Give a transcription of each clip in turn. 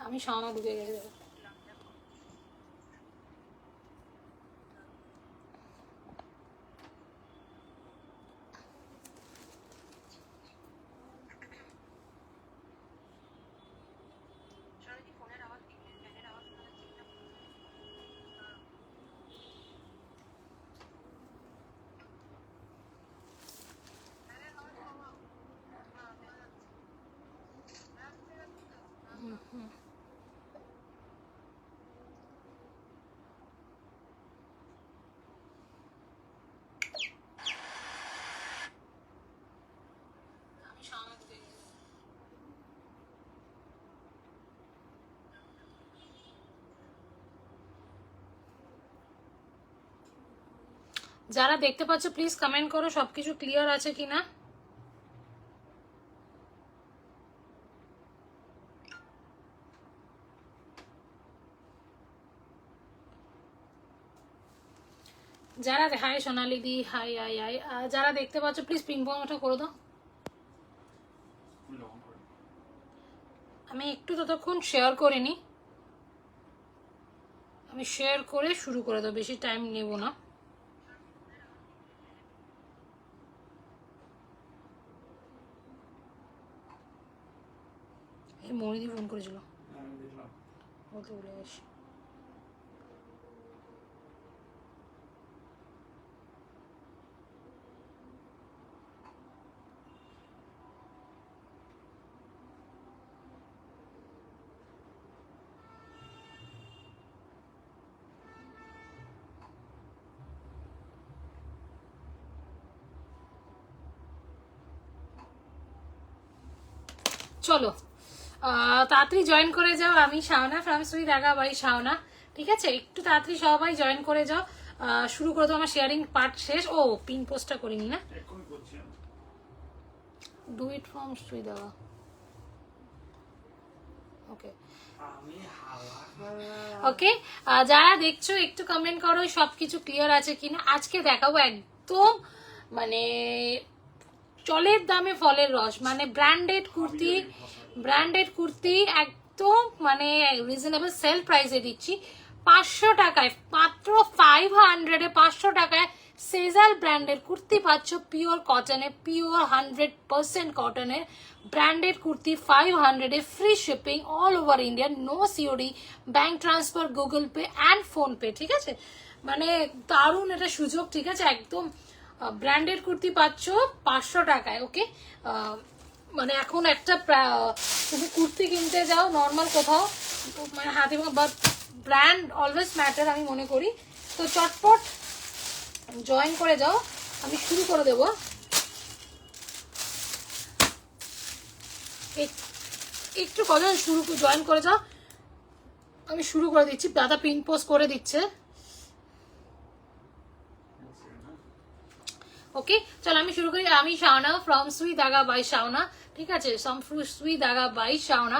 আমি শাওনা ঢুকে গেছি। যারা দেখতে পাচ্ছ প্লিজ কমেন্ট করো সবকিছু ক্লিয়ার আছে কিনা। যারা হাই সোনালি দি, হাই হাই হাই, যারা দেখতে পাচ্ছ প্লিজ পিং পংটা করে দাও। আমি একটু ততক্ষণ শেয়ার করে নি, আমি শেয়ার করে শুরু করে দাও, বেশি টাইম নেব না। এই মনিদি ফোন করেছিল, বলতে ভুলে গেছি। চলো তাড়াতাড়ি জয়েন করে যাও। আমি শাওনা ফ্রম সুই দাগা বাই শাওনা, ঠিক আছে? একটু তাড়াতাড়ি সবাই জয়েন করে যাও, শুরু করে দাও। আমার শেয়ারিং পার্ট শেষ। ও পিন পোস্টটা করিনি না, ডু ইট ফ্রম সুই দাগা। ওকে ওকে, যারা দেখছো একটু কমেন্ট করো সবকিছু ক্লিয়ার আছে কিনা। আজকে দেখাবো একদম মানে চলের দামে ফলের রস, মানে ব্র্যান্ডেড কুর্তি একদম মানে রিজনেবল সেল প্রাইসে দিচ্ছি 500 টাকায়, মাত্র 500-এ 500 টাকায় সেজাল ব্র্যান্ডের কুর্তি পাচ্ছ, পিওর কটনে, পিওর 100% কটনের ব্র্যান্ডেড কুর্তি 500-এ, free shipping all over India, no COD, bank transfer, Google Pay and PhonePe, ঠিক আছে? মানে দারুণ এটা সুযোগ, ঠিক আছে? একদম ব্র্যান্ডেড কুর্তি পাচ্ছ 500 টাকায়। ওকে, মানে এখন একটা তুমি কুর্তি কিনতে যাও নর্মাল কোথাও, মানে হাতে বা ব্র্যান্ড অলওয়েজ ম্যাটার আমি মনে করি। তো চটপট জয়েন করে যাও, আমি শুরু করে দেব। একটু কজন জয়েন করে যাও, আমি শুরু করে দিচ্ছি। দাদা পিন পোস্ট করে দিচ্ছে। ওকে চলো আমি শুরু করি। আমি শাওনা ফ্রম সুই দাগা বাই শাওনা, ঠিক আছে? সুই দাগা বাই শাওনা।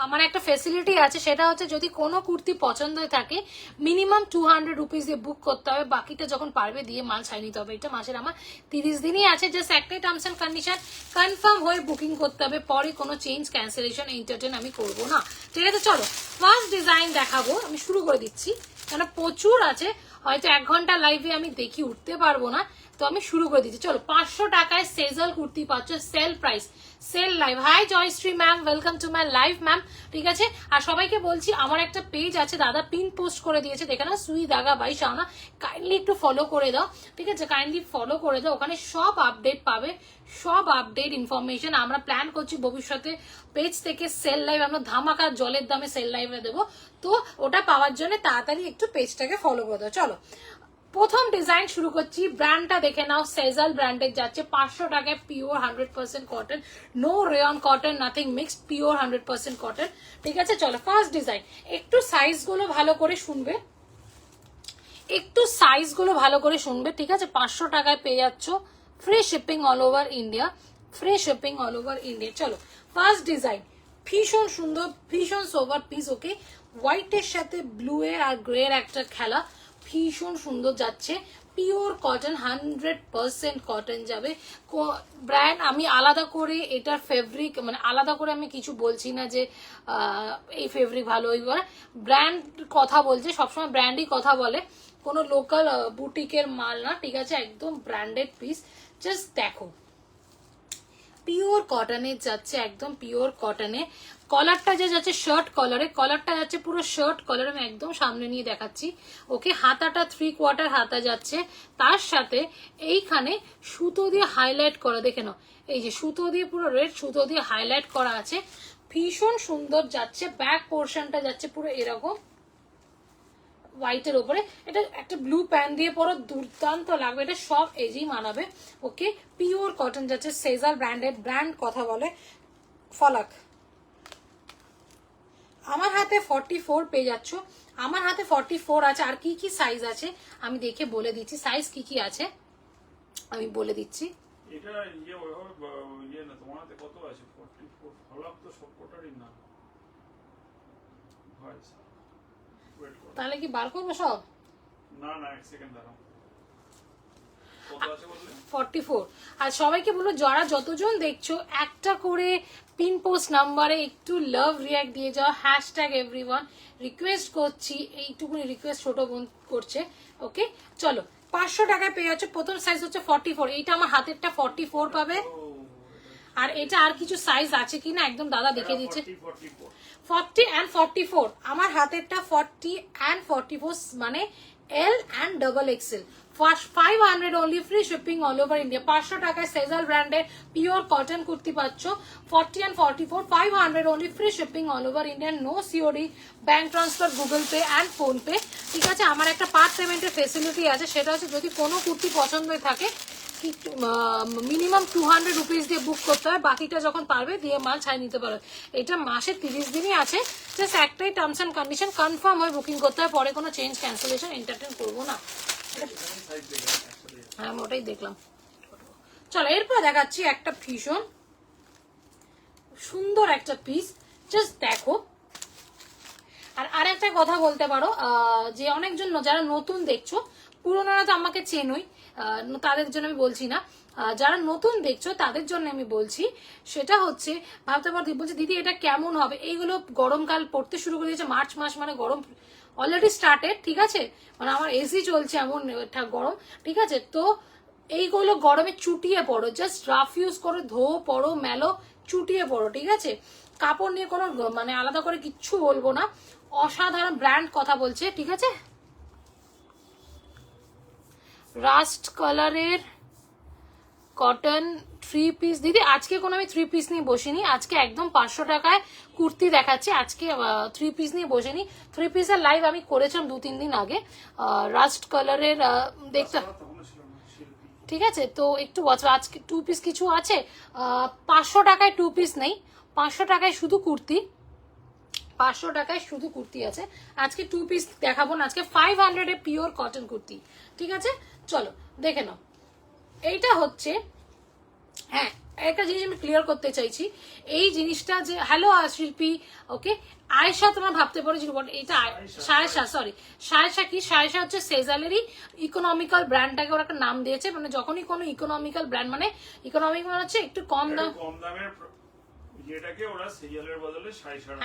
আমার একটা ফেসিলিটি আছে, সেটা হচ্ছে যদি কোনো কুর্তি পছন্দ হয়ে থাকে মিনিমাম 200 রুপিস দিয়ে বুক করতে হবে, বাকিটা যখন পারবে দিয়ে মাল ছাই নিতে হবে। এটা মাসের আমার 30 দিনই আছে, জাস্ট একটাই টার্মস অ্যান্ড কন্ডিশন, কনফার্ম হয়ে বুকিং করতে হবে, পরে কোনো চেঞ্জ ক্যান্সেলেশন এন্টারটেন আমি করবো না, ঠিক আছে? চলো ফার্স্ট ডিজাইন দেখাবো, আমি শুরু করে দিচ্ছি, কেন প্রচুর আছে, হয়তো 1 ঘন্টা লাইভে আমি দেখি উঠতে পারবো না, তো আমি শুরু করে দিচ্ছি। চলো 500 টাকায় সেজাল কুর্তি পাচ্ছ, sale price, sale live. Hi Jayashree ma'am, welcome to my live ma'am, ঠিক আছে? আর সবাইকে বলছি আমার একটা পেজ আছে, দাদা পিন পোস্ট করে দিয়েছে, দেখে না, সুই দাগা বাই শাওনা, কাইন্ডলি একটু ফলো করে দাও, ঠিক আছে? কাইন্ডলি ফলো করে দাও, ওখানে সব আপডেট পাবে, সব আপডেট ইনফরমেশন। আমরা প্ল্যান করছি ভবিষ্যতে পেজ থেকে সেল লাইভ আমরা ধামাকা জলের দামে সেল লাইভে দেবো, তো ওটা পাওয়ার জন্য তাড়াতাড়ি একটু পেজটাকে ফলো করে দাও। চলো প্রথম ডিজাইন শুরু করছি, ব্র্যান্ডটা দেখে নাও, সেজাল ব্র্যান্ডের যাচ্ছে 500 টাকায়, pure 100% cotton, no rayon cotton, nothing mixed, pure 100% cotton, ঠিক আছে? চলো ফার্স্ট ডিজাইন, একটু সাইজগুলো ভালো করে শুনবে, ঠিক আছে? 500 টাকায় পেয়ে যাচ্ছ, free shipping all over India, free shipping all over India. চলো ফার্স্ট ডিজাইন, ভীষণ সুন্দর, ভীষণ সোভার পিস। ওকে, হোয়াইটের সাথে ব্লু এর আর গ্রে এর একটা খেলা, ভীষণ সুন্দর যাচ্ছে, পিওর কটন, 100% কটন যাবে। ব্র্যান্ড আমি আলাদা করে এটার ফেব্রিক মানে আলাদা করে আমি কিছু বলছি না যে এই ফেব্রিক ভালো, ওই ব্র্যান্ড কথা বলছে, সবসময় ব্র্যান্ডই কথা বলে, কোনো লোকাল বুটিকের মাল না, ঠিক আছে, একদম ব্র্যান্ডেড পিস। জাস্ট দেখো পিওর কটনে যাচ্ছে, একদম পিওর কটনে। কলারটা যে যাচ্ছে শার্ট কলারে, কলারটা যাচ্ছে পুরো শার্ট কলারে, আমি একদম সামনে নিয়ে দেখাচ্ছি। ওকে, হাতাটা 3/4 হাতা যাচ্ছে, তার সাথে এইখানে সুতো দিয়ে হাইলাইট করা, দেখে নাও, এই যে সুতো দিয়ে পুরো রেড সুতো দিয়ে হাইলাইট করা আছে, ভীষণ সুন্দর যাচ্ছে। ব্যাক পোর্শনটা যাচ্ছে পুরো এরকম হোয়াইটের উপরে, এটা একটা ব্লু প্যান্ট দিয়ে পরো, দুর্দান্ত লাগবে, এটা সব এজেই মানাবে। ওকে, পিওর কটন যাচ্ছে, সেজার ব্র্যান্ডেড, ব্র্যান্ড কথা বলে ফলাক। আমার হাতে 44 পেয়ে যাচ্ছ, আমার হাতে 44 আছে। আর কি কি সাইজ আছে আমি দেখে বলে দিচ্ছি, সাইজ কি কি আছে আমি বলে দিচ্ছি। এটা ইয়ে ওইভাবে ইয়ে না, তোমার হাতে কত আছে? 44 ফলাক তো সবকটারই না ভাই, ওয়েট করো, তাহলে কি বার করবো সব? না না, এক সেকেন্ড দাঁড়াও, কত আছে বললে? 44। আর সবাইকে বলো, যারা যতজন দেখছো একটা করে পিন পোস্ট নাম্বারে একটু লাভ রিয়াক্ট দিয়ে যাও, #everyone রিকোয়েস্ট করছি, এইটুকুনি রিকোয়েস্ট ছোট বোন করছে। ওকে, চলো 500 টাকায় পেয়ে যাচ্ছে। প্রথম সাইজ হচ্ছে 44, এইটা আমার হাতেরটা 44 পাবে। আর এটা আর কিছু সাইজ আছে কিনা একদম দাদা দেখে দিচ্ছে। 40 and 44, আমার হাতেরটা 40 and 44 মানে L and XXL। 500 only, free shipping all over India। 500 টাকায় সেজাল ব্র্যান্ডের পিওর কটন কুর্তি পাচ্ছ, 40 and 44, 500 only, free shipping all over India, no COD, bank transfer, Google Pay and PhonePe. ঠিক আছে, আমার একটা পার্ট পেমেন্টের ফেসিলিটি আছে, সেটা হচ্ছে যদি কোনো কুর্তি পছন্দ হয়ে থাকে মিনিমাম 200 রুপিস দিয়ে বুক করতে হয়, বাকিটা যখন পারবে দিয়ে মাল ছাড়িয়ে নিতে পারো। এটা মাসে 30 দিনই আছে, জাস্ট একটাই টার্মস অ্যান্ড কন্ডিশন, কনফার্ম হয়ে বুকিং করতে হয়, পরে কোনো চেঞ্জ ক্যান্সেলেশন এন্টারটেন করবো না। হ্যাঁ, আমি ওটাই দেখলাম। চলো এরপর দেখাচ্ছি একটা ভীষণ সুন্দর একটা পিস, জাস্ট দেখো। আর একটা কথা বলতে পারো, যে অনেকজন যারা নতুন দেখছো, পুরোনোরা তো আমাকে চেনই, তাদের জন্য আমি বলছি না, যারা নতুন দেখছো তাদের জন্য আমি বলছি। সেটা হচ্ছে ভাবতে পারো, বলছে দিদি এটা কেমন হবে, এইগুলো গরমকাল পড়তে শুরু করে দিয়েছে, মার্চ মাস মানে গরম অলরেডি স্টার্টেড, ঠিক আছে, মানে আমার এসি চলছে এমন গরম, ঠিক আছে। তো এইগুলো গরমে চুটিয়ে পড়ো, জাস্ট রাফ ইউজ করো, ধো পড়ো, মেলো, চুটিয়ে পড়ো, ঠিক আছে। কাপড় নিয়ে কোনো মানে আলাদা করে কিচ্ছু বলবো না, অসাধারণ ব্র্যান্ড কথা বলছে, ঠিক আছে। রাস্ট কালারের কটন 3 পিস, দিদি আজকে কোনো আমি 3 পিস নিয়ে বসিনি, আজকে একদম 500 টাকায় কুর্তি দেখাচ্ছি, আজকে 3 পিস নিয়ে বসিনি। 3 পিসের লাইভ আমি করেছিলাম 2-3 দিন আগে, রাস্ট কালারের দেখতে, ঠিক আছে। তো একটু আজকে 2 পিস কিছু আছে, 500 টাকায় 2 পিস নেই, 500 টাকায় শুধু কুর্তি, 500 টাকায় শুধু কুর্তি আছে। আজকে 2 পিস দেখাবো না, আজকে 500 এ পিওর কটন কুর্তি, ঠিক আছে। চলো দেখে নাও, এইটা হচ্ছে, হ্যাঁ একটা জিনিস আমি ক্লিয়ার করতে চাইছি, এই জিনিসটা যে, হ্যালো শিল্পী, ওকে, আয়েশা তোমরা ভাবতে পারো যে এটা সায়েশা, সরি সায়েশা কি, সায়েশা হচ্ছে সেজালেরই ইকোনমিক্যাল ব্র্যান্ডটাকে ওরা একটা নাম দিয়েছে, মানে যখনই কোনো ইকোনমিক্যাল ব্র্যান্ড, মানে ইকোনমিক মানে হচ্ছে একটু কম দামের এটাকে ওরা সিরিয়ালের বদলে সাইসার,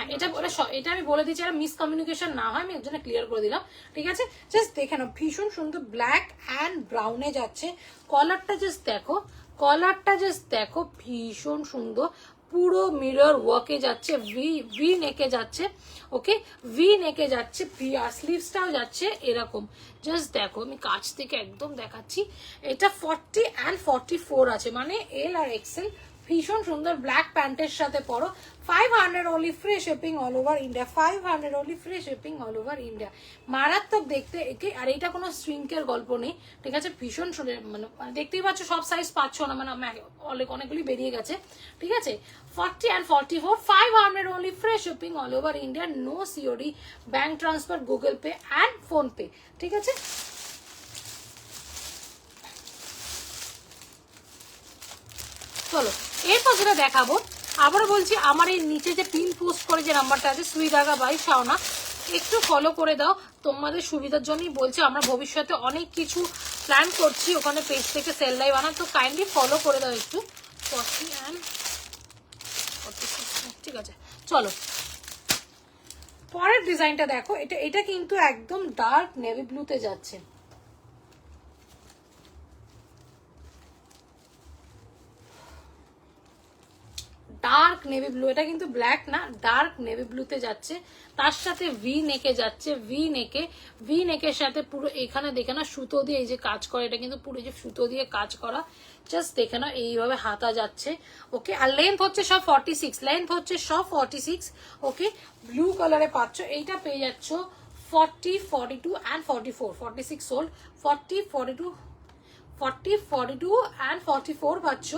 এটা আমি বলে দিচ্ছি, আর মিসকমিউনিকেশন না হয়, আমি এর জন্য ক্লিয়ার করে দিলাম, ঠিক আছে। জাস্ট দেখে নাও, ভীষণ সুন্দর ব্ল্যাক অ্যান্ড ব্রাউনে যাচ্ছে, কলারটা জাস্ট দেখো, কলারটা জাস্ট দেখো, ভীষণ সুন্দর, পুরো মিরর ওয়ার্কে যাচ্ছে, ভি নেকে যাচ্ছে, ওকে, ভি নেকে যাচ্ছে, আর স্লিভসটাও যাচ্ছে এরকম, জাস্ট দেখো, আমি কাছ থেকে একদম দেখাচ্ছি। এটা 40 and 44 আছে, মানে এল আর এক্সেল, ভীষণ সুন্দর, ব্ল্যাক প্যান্টের সাথে পরো, 500 only, free shipping all over India, 500 only, free shipping all over India। মারাত্মক দেখতে একে, আর এটা কোনো শ্রিঙ্কের গল্প নেই, ঠিক আছে, ভীষণ মানে দেখতেই পাচ্ছ সব সাইজ পাচ্ছ না, মানে অনেকগুলি বেরিয়ে গেছে, ঠিক আছে। 40 and 44, 500 only, free shipping all over India, no COD, bank transfer, Google Pay and PhonePe, ঠিক আছে। চলো এরপর যেটা দেখাবো, আবারও বলছি, আমার এই নিচে যে পিন পোস্ট করে যে নাম্বারটা আছে, সুই ধাগা বাই শাওনা, একটু ফলো করে দাও, তোমাদের সুবিধার জন্যই বলছি। আমরা ভবিষ্যতে অনেক কিছু প্ল্যান করছি ওখানে পেজ থেকে সেল লাইভ আনা, তো কাইন্ডলি ফলো করে দাও একটু। 40 and 46, ঠিক আছে চলো পরের ডিজাইনটা দেখো। এটা কিন্তু একদম ডার্ক নেভি ব্লুতে যাচ্ছে, ডার্ক নেভি ব্লু, এটা কিন্তু ব্ল্যাক না, ডার্ক নেভি ব্লুতে যাচ্ছে। তার সাথে ভি নেকে যাচ্ছে, ভি নেকের সাথে পুরো এখানে দেখে না সুতো দিয়ে এই যে কাজ করে, এটা কিন্তু পুরো যে সুতো দিয়ে কাজ করা, জাস্ট দেখে না এইভাবে হাতা যাচ্ছে। ওকে, আর লেন্থ হচ্ছে সব 46, লেন্থ হচ্ছে সব 46। ওকে, ব্লু কালারে পাচ্ছ, এইটা পেয়ে যাচ্ছ 40, 42 and 44, 46 সোল্ড, 40, 42, 40, 42 and 44 পাচ্ছ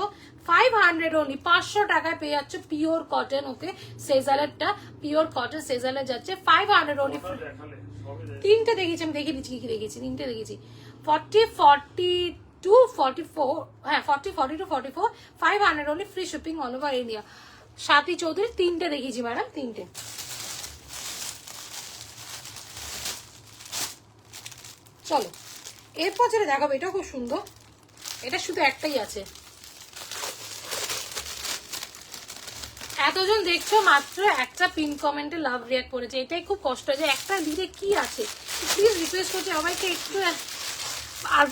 500 অনলি, 500 টাকায় পেয়ে যাচ্ছ পিওর কটন। ওকে, সেজালেরটা পিওর কটন সেজালে যাচ্ছে 500 অনলি। তিনটে দেখেছি আমি, দেখে দিচ্ছি কি দেখেছি, তিনটে দেখেছি 40, 42, 44, হ্যাঁ 40, 42, 44, 500 only, free shipping all over India. Swati Chowdhury তিনটে দেখিয়েছি ম্যাডাম, তিনটে। চলো এরপর যেটা দেখাবো এটাও খুব সুন্দর, এটা শুধু একটাই আছে। এতজন দেখছো, মাত্র একটা পিন কমেন্টে লাভ রিয়াক্ট করেছে, এটাই খুব কষ্ট যে একটা দিলে কি আছে। প্লিজ রিকোয়েস্ট করছি সবাইকে একটু, আর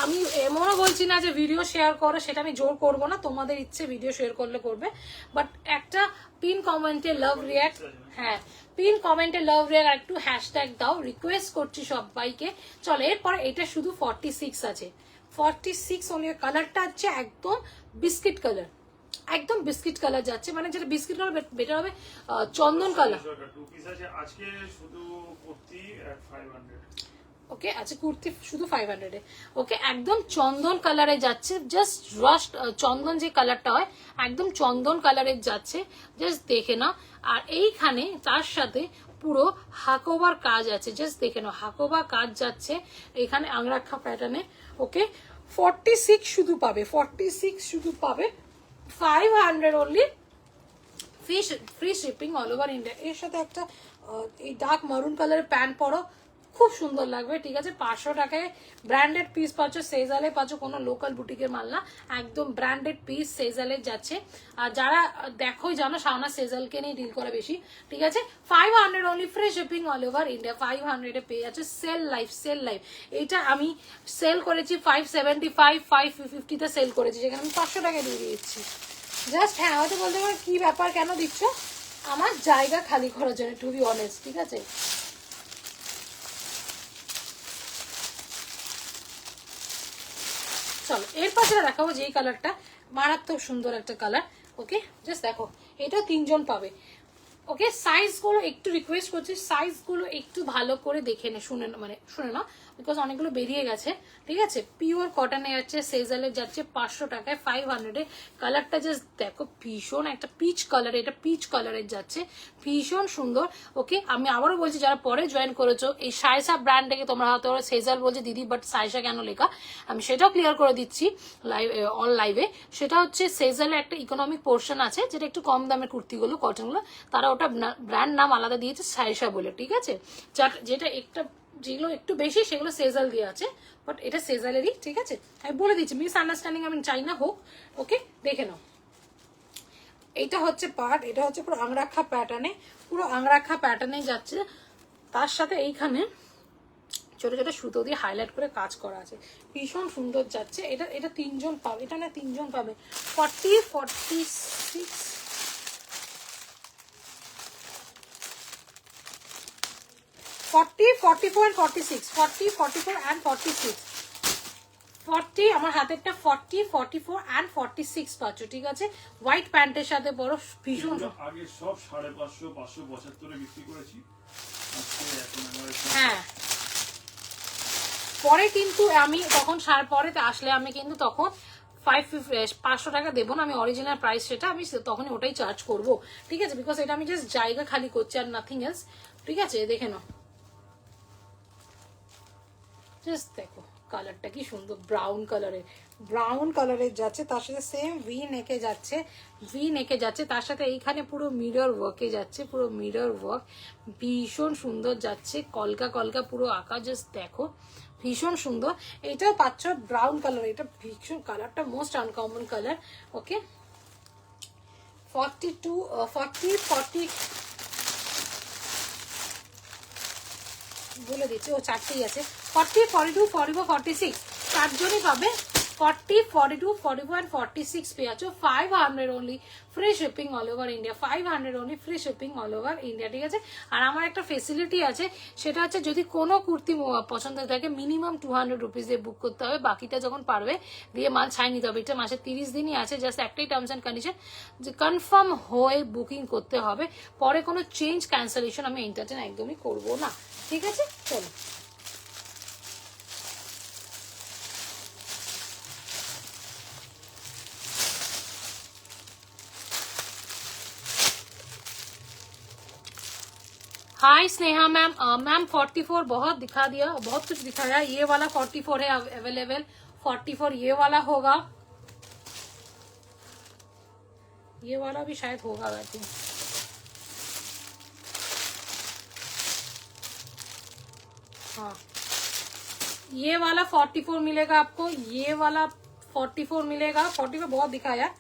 আমি এমনও বলছি না যে ভিডিও শেয়ার করো, সেটা আমি জোর করবো না, তোমাদের ইচ্ছে ভিডিও শেয়ার করলে করবে, বাট একটা পিন কমেন্টে লাভ রিয়াক্ট, হ্যাঁ পিন কমেন্টে লাভ রিয়াক্ট আর একটু হ্যাশট্যাগ দাও, রিকোয়েস্ট করছি সবাইকে। চলো এরপরে এটা শুধু 46 আছে, 46 অনলি। কালারটা হচ্ছে একদম বিস্কিট কালার, একদম বিস্কিট কালার যাচ্ছে, মানে যেটা বিস্কিট কালার বেটার হবে চন্দন কালার। আজকে শুধু কুর্তি 500। ওকে, আচ্ছা কুর্তি শুধু 500 এ। ওকে, একদম চন্দন কালারে যাচ্ছে, জাস্ট রাস্ট চন্দন যে কালারটা হয় একদম চন্দন কালারে যাচ্ছে, জাস্ট দেখে নাও। আর এইখানে তার সাথে পুরো হাকোবার কাজ আছে, জাস্ট দেখে নাও হাকোবা কাজ যাচ্ছে এখানে আংরাক্ষা প্যাটার্নে। ওকে, 46 শুধু পাবে, 46 শুধু পাবে 500 only, free shipping all over India. এর সাথে একটা এই ডার্ক মারুন কালারের প্যান্ট পরো, খুব সুন্দর লাগবে, ঠিক আছে। 500 টাকায় ব্র্যান্ডেড পিস পাচ্ছ, সেজালে পাচ্ছ, কোনো লোকাল বুটিকের মাল না, একদম ব্র্যান্ডেড পিস সেজালে যাচ্ছে। আর যারা দেখোই জানো শাওনা সেজালকে নিয়ে ডিল করে বেশি, ঠিক আছে। 500 only, free shipping all over India, 500 পেয়ে যাচ্ছে। সেল লাইফ, সেল লাইফ এইটা আমি সেল করেছি 575, 550 সেল করেছি, যেখানে আমি 500 টাকায় দিয়ে দিচ্ছি জাস্ট। হ্যাঁ হয়তো বলতে পারো কি ব্যাপার কেন দিচ্ছ, আমার জায়গা খালি করার জন্য, টু বি অনেস্ট, ঠিক আছে। চলো এরপর যেটা দেখাবো, যেই কালারটা মারাত্মক সুন্দর একটা কালার। ওকে, জাস্ট দেখো, এটা 3 জন পাবে। ওকে, সাইজগুলো একটু রিকোয়েস্ট করছি, সাইজগুলো একটু ভালো করে দেখে নে, শুনে না, বিকজ অনেকগুলো বেরিয়ে গেছে, ঠিক আছে। পিওর কটনে যাচ্ছে, সেজালে যাচ্ছে 500 টাকায় 500 এ। কালারটা জাস্ট দেখো, ভীষণ একটা পিচ কালার, এটা পিচ কালারের যাচ্ছে, ভীষণ সুন্দর। ওকে, আমি আবারও বলছি যারা পরে জয়েন করেছো, এই সাইসা ব্র্যান্ড থেকে তোমরা হয়তো সেজাল বলছে দিদি, বাট সাইসা কেন লেখা আমি সেটাও ক্লিয়ার করে দিচ্ছি লাইভ, অন লাইভে। সেটা হচ্ছে সেজালে একটা ইকোনমিক পোর্শন আছে, যেটা একটু কম দামের কুর্তিগুলো কটনগুলো, তারা ওটা ব্র্যান্ড নাম আলাদা দিয়েছে সাইসা বলে, ঠিক আছে। যেটা একটা যেগুলো একটু বেশি সেগুলো সেজাল দিয়ে আছে, বাট এটা সেজালেরই, ঠিক আছে। আমি বলে দিচ্ছি, মিস আন্ডারস্ট্যান্ডিং আমি চাই না হোক। ওকে, দেখে নাও, এইটা হচ্ছে পার্ট, এটা হচ্ছে পুরো আংরাক্ষা প্যাটার্নে, পুরো আংরাক্ষা প্যাটার্নে যাচ্ছে। তার সাথে এইখানে ছোট ছোট সুতো দিয়ে হাইলাইট করে কাজ করা আছে, ভীষণ সুন্দর যাচ্ছে। এটা 3 জন পাবে, এটা না 3 জন পাবে। 40, 46, 40, 44 and 46, 40, 44 and 46, 40 আমার হাতেরটা 40, 44 and 46 পাচ্ছ, ঠিক আছে। হোয়াইট প্যান্টের সাথে বড়, ভীষণ আগে সব 550, 575 এ বিক্রি করেছি, হ্যাঁ। পরে কিন্তু আমি তখন পরেতে আসলে আমি কিন্তু তখন 500 টাকা দেবো না, আমি অরিজিনাল প্রাইস সেটা আমি তখনই ওটাই চার্জ করবো, ঠিক আছে। বিকজ এটা আমি জাস্ট জায়গা খালি করছি আর নাথিং এলস, ঠিক আছে। দেখে নাও, জাস্ট দেখো কালারটা কি সুন্দর, ব্রাউন কালারের যাচ্ছে, তার সাথে সেম ভি নেকে যাচ্ছে, তার সাথে এইখানে পুরো মিরর ওয়ার্কে যাচ্ছে, পুরো মিরর ওয়ার্ক, ভীষণ সুন্দর যাচ্ছে, কলকা পুরো আঁকা, জাস্ট দেখো ভীষণ সুন্দর। এটাও পাচ্ছ ব্রাউন কালার, এটা ভীষণ কালারটা মোস্ট আনকমন কালার। ওকে 40 বলে দিচ্ছি, ও চারটেই আছে। 40, 42, 44, 46 চারজনই পাবে। 40, 42, 44 and 46 পেয়ে আছো 500 only free shipping all over India, 500 only free shipping all over India, ঠিক আছে। আর আমার একটা ফেসিলিটি আছে, সেটা হচ্ছে যদি কোনো কুর্তি পছন্দ থাকে মিনিমাম 200 রুপিস দিয়ে বুক করতে হবে, বাকিটা যখন পারবে দিয়ে মাল ছাই নিতে হবে। এটা মাসে 30 দিনই আছে, জাস্ট একটাই টার্মস অ্যান্ড কন্ডিশন যে কনফার্ম হয়ে বুকিং করতে হবে, পরে কোনো চেঞ্জ ক্যান্সেলেশন আমি এন্টারটেন একদমই করবো না, ঠিক আছে। চলো हाय स्नेहा मैम। मैम 44 बहुत दिखा दिया, बहुत कुछ दिखाया। ये वाला 44 है अवेलेबल, 44 ये वाला होगा, ये वाला भी शायद होगा वैसे। हाँ ये वाला 44 मिलेगा आपको, ये वाला 44 मिलेगा। 44 बहुत दिखाया।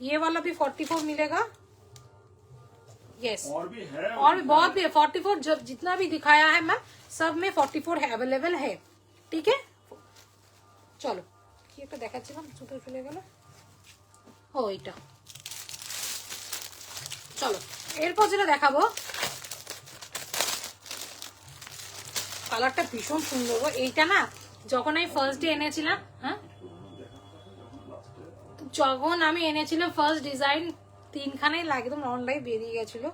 ये वाला भी 44 मिलेगा। यस और भी है, और भी बहुत भी है। 44 जब जितना भी दिखाया है मैम सब में 44 है, अवेलेबल है, ठीक है। चलो কি একটা দেখাচ্ছিলাম ছোট চলে গেল, ও এটা। চলো এরপর যেটা দেখাবো, কালারটা ভীষণ সুন্দর গো। এইটা না যখন আমি ফার্স্ট ডে এনেছিলাম, হ্যাঁ যখন আমি এনেছিলাম ফার্স্ট ডিজাইন, তিনখানে একদম অনলাইন বেরিয়ে গেছিল,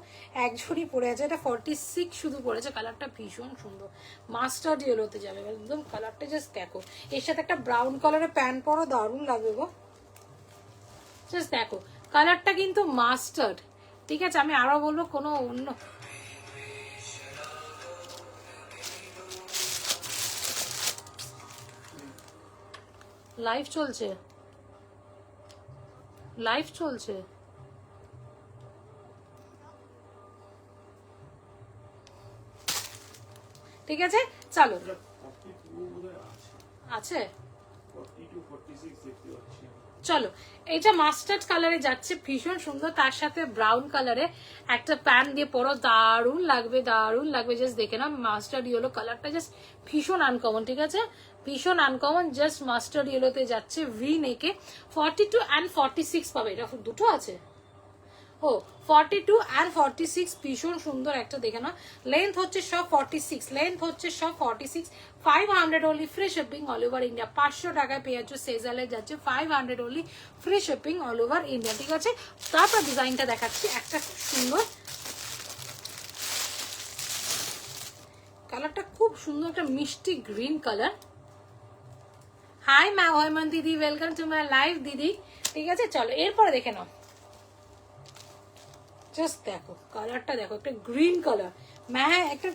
একজনই পরে আছে। এটা 46 শুধু পড়েছে। কালারটা ভীষণ সুন্দর, মাস্টার্ড ইয়েলোতে যাবে একদম। কালারটা জাস্ট দেখো, এর সাথে একটা ব্রাউন কালারের প্যান্ট পরো, দারুণ লাগবে গো। জাস্ট দেখো কালারটা কিন্তু মাস্টার্ড, ঠিক আছে। আমি আরো বলবো কোনো অন্য লাইভ চলছে, লাইভ চলছে। ঠিক আছে চলো, আছে চলো। এটা মাস্টার্ড কালারে যাচ্ছে, ভীষণ সুন্দর। তার সাথে ব্রাউন কালারে একটা প্যান্ট দিয়ে পরো, দারুণ লাগবে, দারুণ লাগবে। জাস্ট দেখে না, মাস্টার্ড ইয়েলো কালারটা জাস্ট ভীষণ আনকমন, ঠিক আছে, ভীষণ আনকমন। জাস্ট মাস্টার্ড ইয়েলোতে যাচ্ছে, ভি নেকে। 42 and 46 পাবে। এটা দুটো আছে, ও 42 and 46 ভীষণ সুন্দর একটা, দেখে না। লেন্থ হচ্ছে সব 46, লেন্থ হচ্ছে সব 46। 500 only free shipping all over India. 500 টাকায় পেয়ে যাচ্ছে, সেজালে যাচ্ছে 500 only free shipping all over India, ঠিক আছে। তারপর ডিজাইনটা দেখাচ্ছি, একটা খুব সুন্দর কালারটা, খুব সুন্দর একটা মিষ্টি গ্রিন কালার। হাই মা হৈমন দিদি, ওয়েলকাম টু মাই লাইভ দিদি, ঠিক আছে। চলো এরপরে দেখে নাও, জাস্ট দেখো কালারটা দেখো, একটা গ্রিন কালার, একটা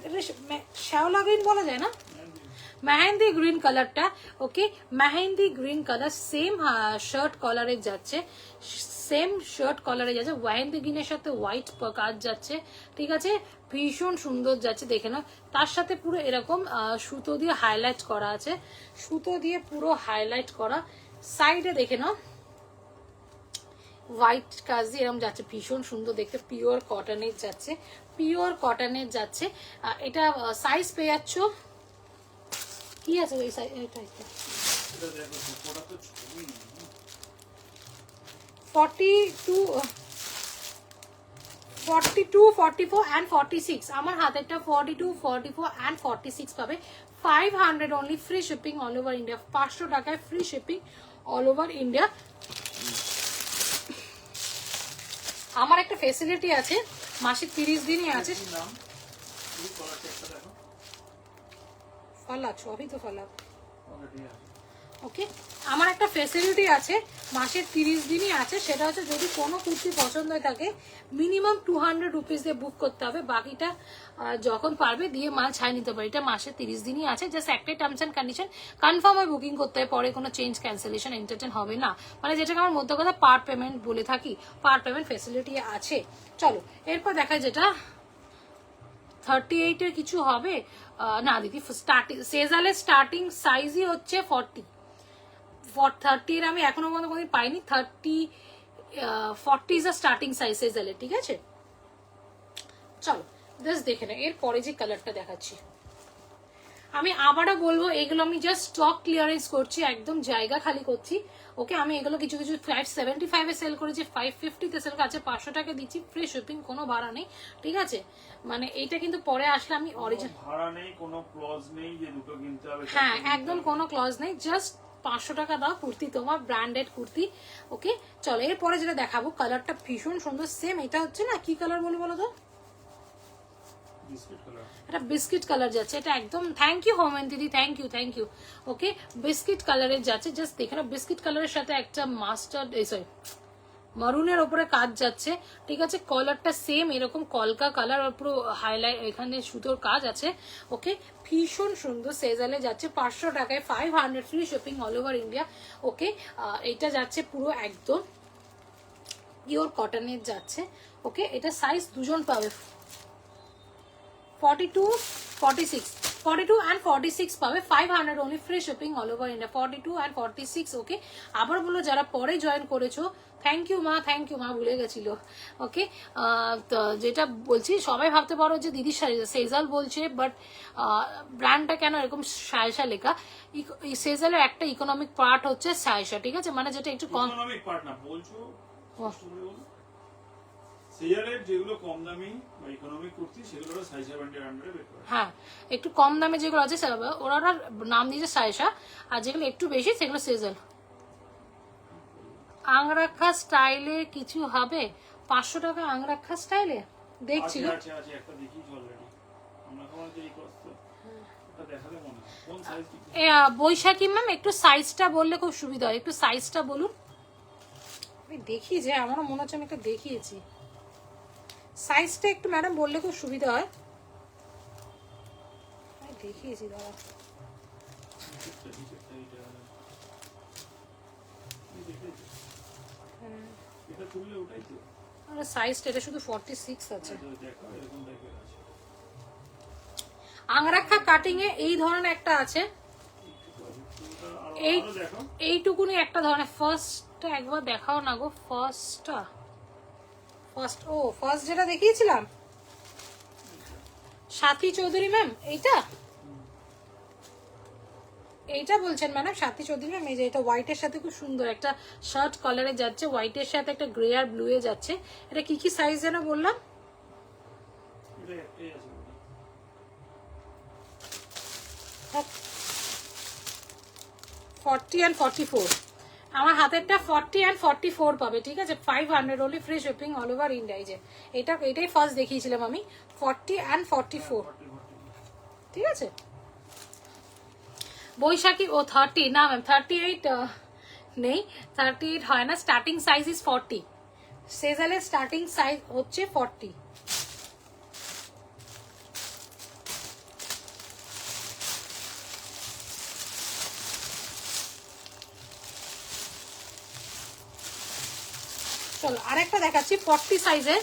শ্যাওলা গ্রিন বলা যায় না, মেহেন্দি গ্রিন কালারটা। Okay mehendi green colour, same shirt কলারে যাচ্ছে, সেম শার্ট কলারে যাচ্ছে। মেহেন্দি গ্রিনের সাথে হোয়াইট কাজ যাচ্ছে, ঠিক আছে, ভীষণ সুন্দর যাচ্ছে, দেখে নাও। তার সাথে পুরো এরকম সুতো দিয়ে হাইলাইট করা আছে, সুতো দিয়ে পুরো হাইলাইট করা। সাইডে দেখে নাও হোয়াইট কাজ দিয়ে এরকম যাচ্ছে, ভীষণ সুন্দর দেখতে। পিওর কটনের যাচ্ছে, পিওর কটনের যাচ্ছে। এটা সাইজ পেয়ে যাচ্ছ, কি আছে ওই সাইজ, এটা 42, 44 and 46। আমার হাতেরটা 42, 44 and 46 পাবে। 500 only free shipping all over India. 500 টাকায় free shipping all over India. আমার একটা ফেসিলিটি আছে, মাসে 30 দিনই আছে। ফল আছো অভি তো ফল ওকে। আমার একটা ফেসিলিটি আছে, মাসে 30 দিনই আছে। সেটা হচ্ছে যদি কোনো কুর্তি পছন্দ হয়ে থাকে মিনিমাম 200 রুপিস দিয়ে বুক করতে হবে, বাকিটা যখন পারবে দিয়ে মাল ছাই নিতে পারে। এটা মাসে 30 দিনই আছে, জাস্ট একটাই টার্মস অ্যান্ড কন্ডিশন, কনফার্ম হয়ে বুকিং করতে হবে, পরে কোনো চেঞ্জ ক্যান্সেলেশন এন্টারটেন হবে না। মানে যেটাকে আমার মধ্যে কথা পার পেমেন্ট বলে থাকি, পার পেমেন্ট ফেসিলিটি আছে। চলো এরপর দেখা যেটা 38 এর কিছু হবে? না দিদি, স্টার্টিং সেজালের স্টার্টিং সাইজই হচ্ছে 40। 30 এর আমি এখনো পর্যন্ত কোনোদিন পাইনি। 40 ইজ আ স্টার্টিং সাইজ সেজালের, ঠিক আছে? চলো জাস্ট দেখে না, এরপরে যে কালারটা দেখাচ্ছি, আমি আবারও বলবো এগুলো আমি জাস্ট স্টক ক্লিয়ারেন্স করছি, একদম জায়গা খালি করছি। ওকে, আমি এগুলো কিছু কিছু 575 এ সেল করেছি, 550 তে সেল আছে, 500 টাকা দিচ্ছি, ফ্রি শিপিং, কোনো ভাড়া নেই, ঠিক আছে? মানে এইটা কিন্তু পরে আসলে আমি অরিজিনাল ভাড়া নেই, কোনো ক্লজ নেই যে দুটো কিনতে হবে। হ্যাঁ, একদম কোনো ক্লজ নেই, জাস্ট 500 টাকা দাও, কুর্তি তোমার, ব্র্যান্ডেড কুর্তি। ওকে চলো, এরপরে যেটা দেখাবো কালারটা ভীষণ সুন্দর, সেম এটা হচ্ছে না, কি কালার বলো তো? Biscuit colour. এটা বিস্কিট কালার যাচ্ছে, এটা একদম, থ্যাংক ইউ হোমেন দিদি, থ্যাংক ইউ। ওকে, বিস্কিট কালারের যাচ্ছে, জাস্ট দেখে না, বিস্কিট কালারের সাথে একটা মাস্টার্ড, সরি মারুনের ওপরে কাজ যাচ্ছে, ঠিক আছে? কলারটা সেম এরকম কলকা কালার, আর পুরো হাইলাইট এখানে সুতোর কাজ আছে। ওকে, ভীষণ সুন্দর, সেজালে যাচ্ছে 500 টাকায়, 500 free shipping all over India. Okay, এটা যাচ্ছে পুরো একদম পিওর কটনের যাচ্ছে। ওকে, এটা সাইজ দুজন পাবে, 42, 46, 42 and 46 পাবে, 500 only free shipping all over India, 42 and 46। ওকে, আবার বলো যারা পরে জয়েন করেছো, থ্যাংক ইউ মা, ভুলে গেছিল। ওকে, তো যেটা বলছি, সবাই ভাবতে পারো যে দিদি সেজাল বলছে, বাট ব্র্যান্ডটা কেন এরকম সায়সা লেখা? সেজালের একটা ইকোনমিক পার্ট হচ্ছে সায়সা, ঠিক আছে? মানে যেটা একটু কম ইকোনমিক পার্ট না বলছো, স্পষ্ট করে বলো। সেজালের যেগুলো কম দামি বা ইকোনমিক কুর্তি, সেগুলো সাইজ 70 আন্ডারে বের করে। হ্যাঁ, একটু কম দামে যেগুলো আছে ওরা নাম দিয়েছে সায়সা, আর যেগুলো একটু বেশি সেগুলো সেজাল। আংরাখা স্টাইলে কিছু হবে? 500 টাকা আংরাখা স্টাইলে দেখছি গো। আছে একটা দেখি অলরেডি, আমরা কেমন যে এই কষ্ট এটা দেখালে মনে হয় কোন সাইজ কি। বৈশাখী ম্যাম, একটু সাইজটা বললে খুব সুবিধা হয়, একটু সাইজটা বলুন। আমি দেখি যে, আমারও মনে হচ্ছে আমি একটা দেখিয়েছি, সাইজটা একটু ম্যাডাম বললে খুব সুবিধা হয়। আমি দেখিয়েছি, দাঁড়া, এটা তুললে ওটাই তো। আর সাইজটা এটা শুধু 46 আছে। দেখো এরকম টাইপের আছে। আংরাখা কাটিং এ এই ধরনের একটা আছে, এইটুকুনি একটা ধরনের। ফার্স্টটা একবার দেখাও না গো, ফার্স্ট যেটা দেখিয়েছিলাম সাথী চৌধুরী ম্যাম, এইটা বলছেন ম্যাডাম, সাথী চৌধুরী ম্যাম। এই যে এটা হোয়াইটের সাথে খুব সুন্দর একটা শার্ট কালারে যাচ্ছে, হোয়াইটের সাথে একটা গ্রে আর ব্লু এ যাচ্ছে। এটা কি সাইজ যেন বললাম? এটা একটাই আছে। 40 and 44, আমার হাতেরটা 40 and 44 পাবে, ঠিক আছে? 500 only free shipping all over India। এই যে এটাই ফার্স্ট দেখিয়েছিলাম আমি, 40 and 44, ঠিক আছে? বৈশাখী 30 না ম্যাম, 38 নেই, 38 হয় না, স্টার্টিং সাইজ ইজ 40, সেজালের স্টার্টিং সাইজ হচ্ছে 40। চলো আরেকটা দেখাচ্ছি 40 সাইজের,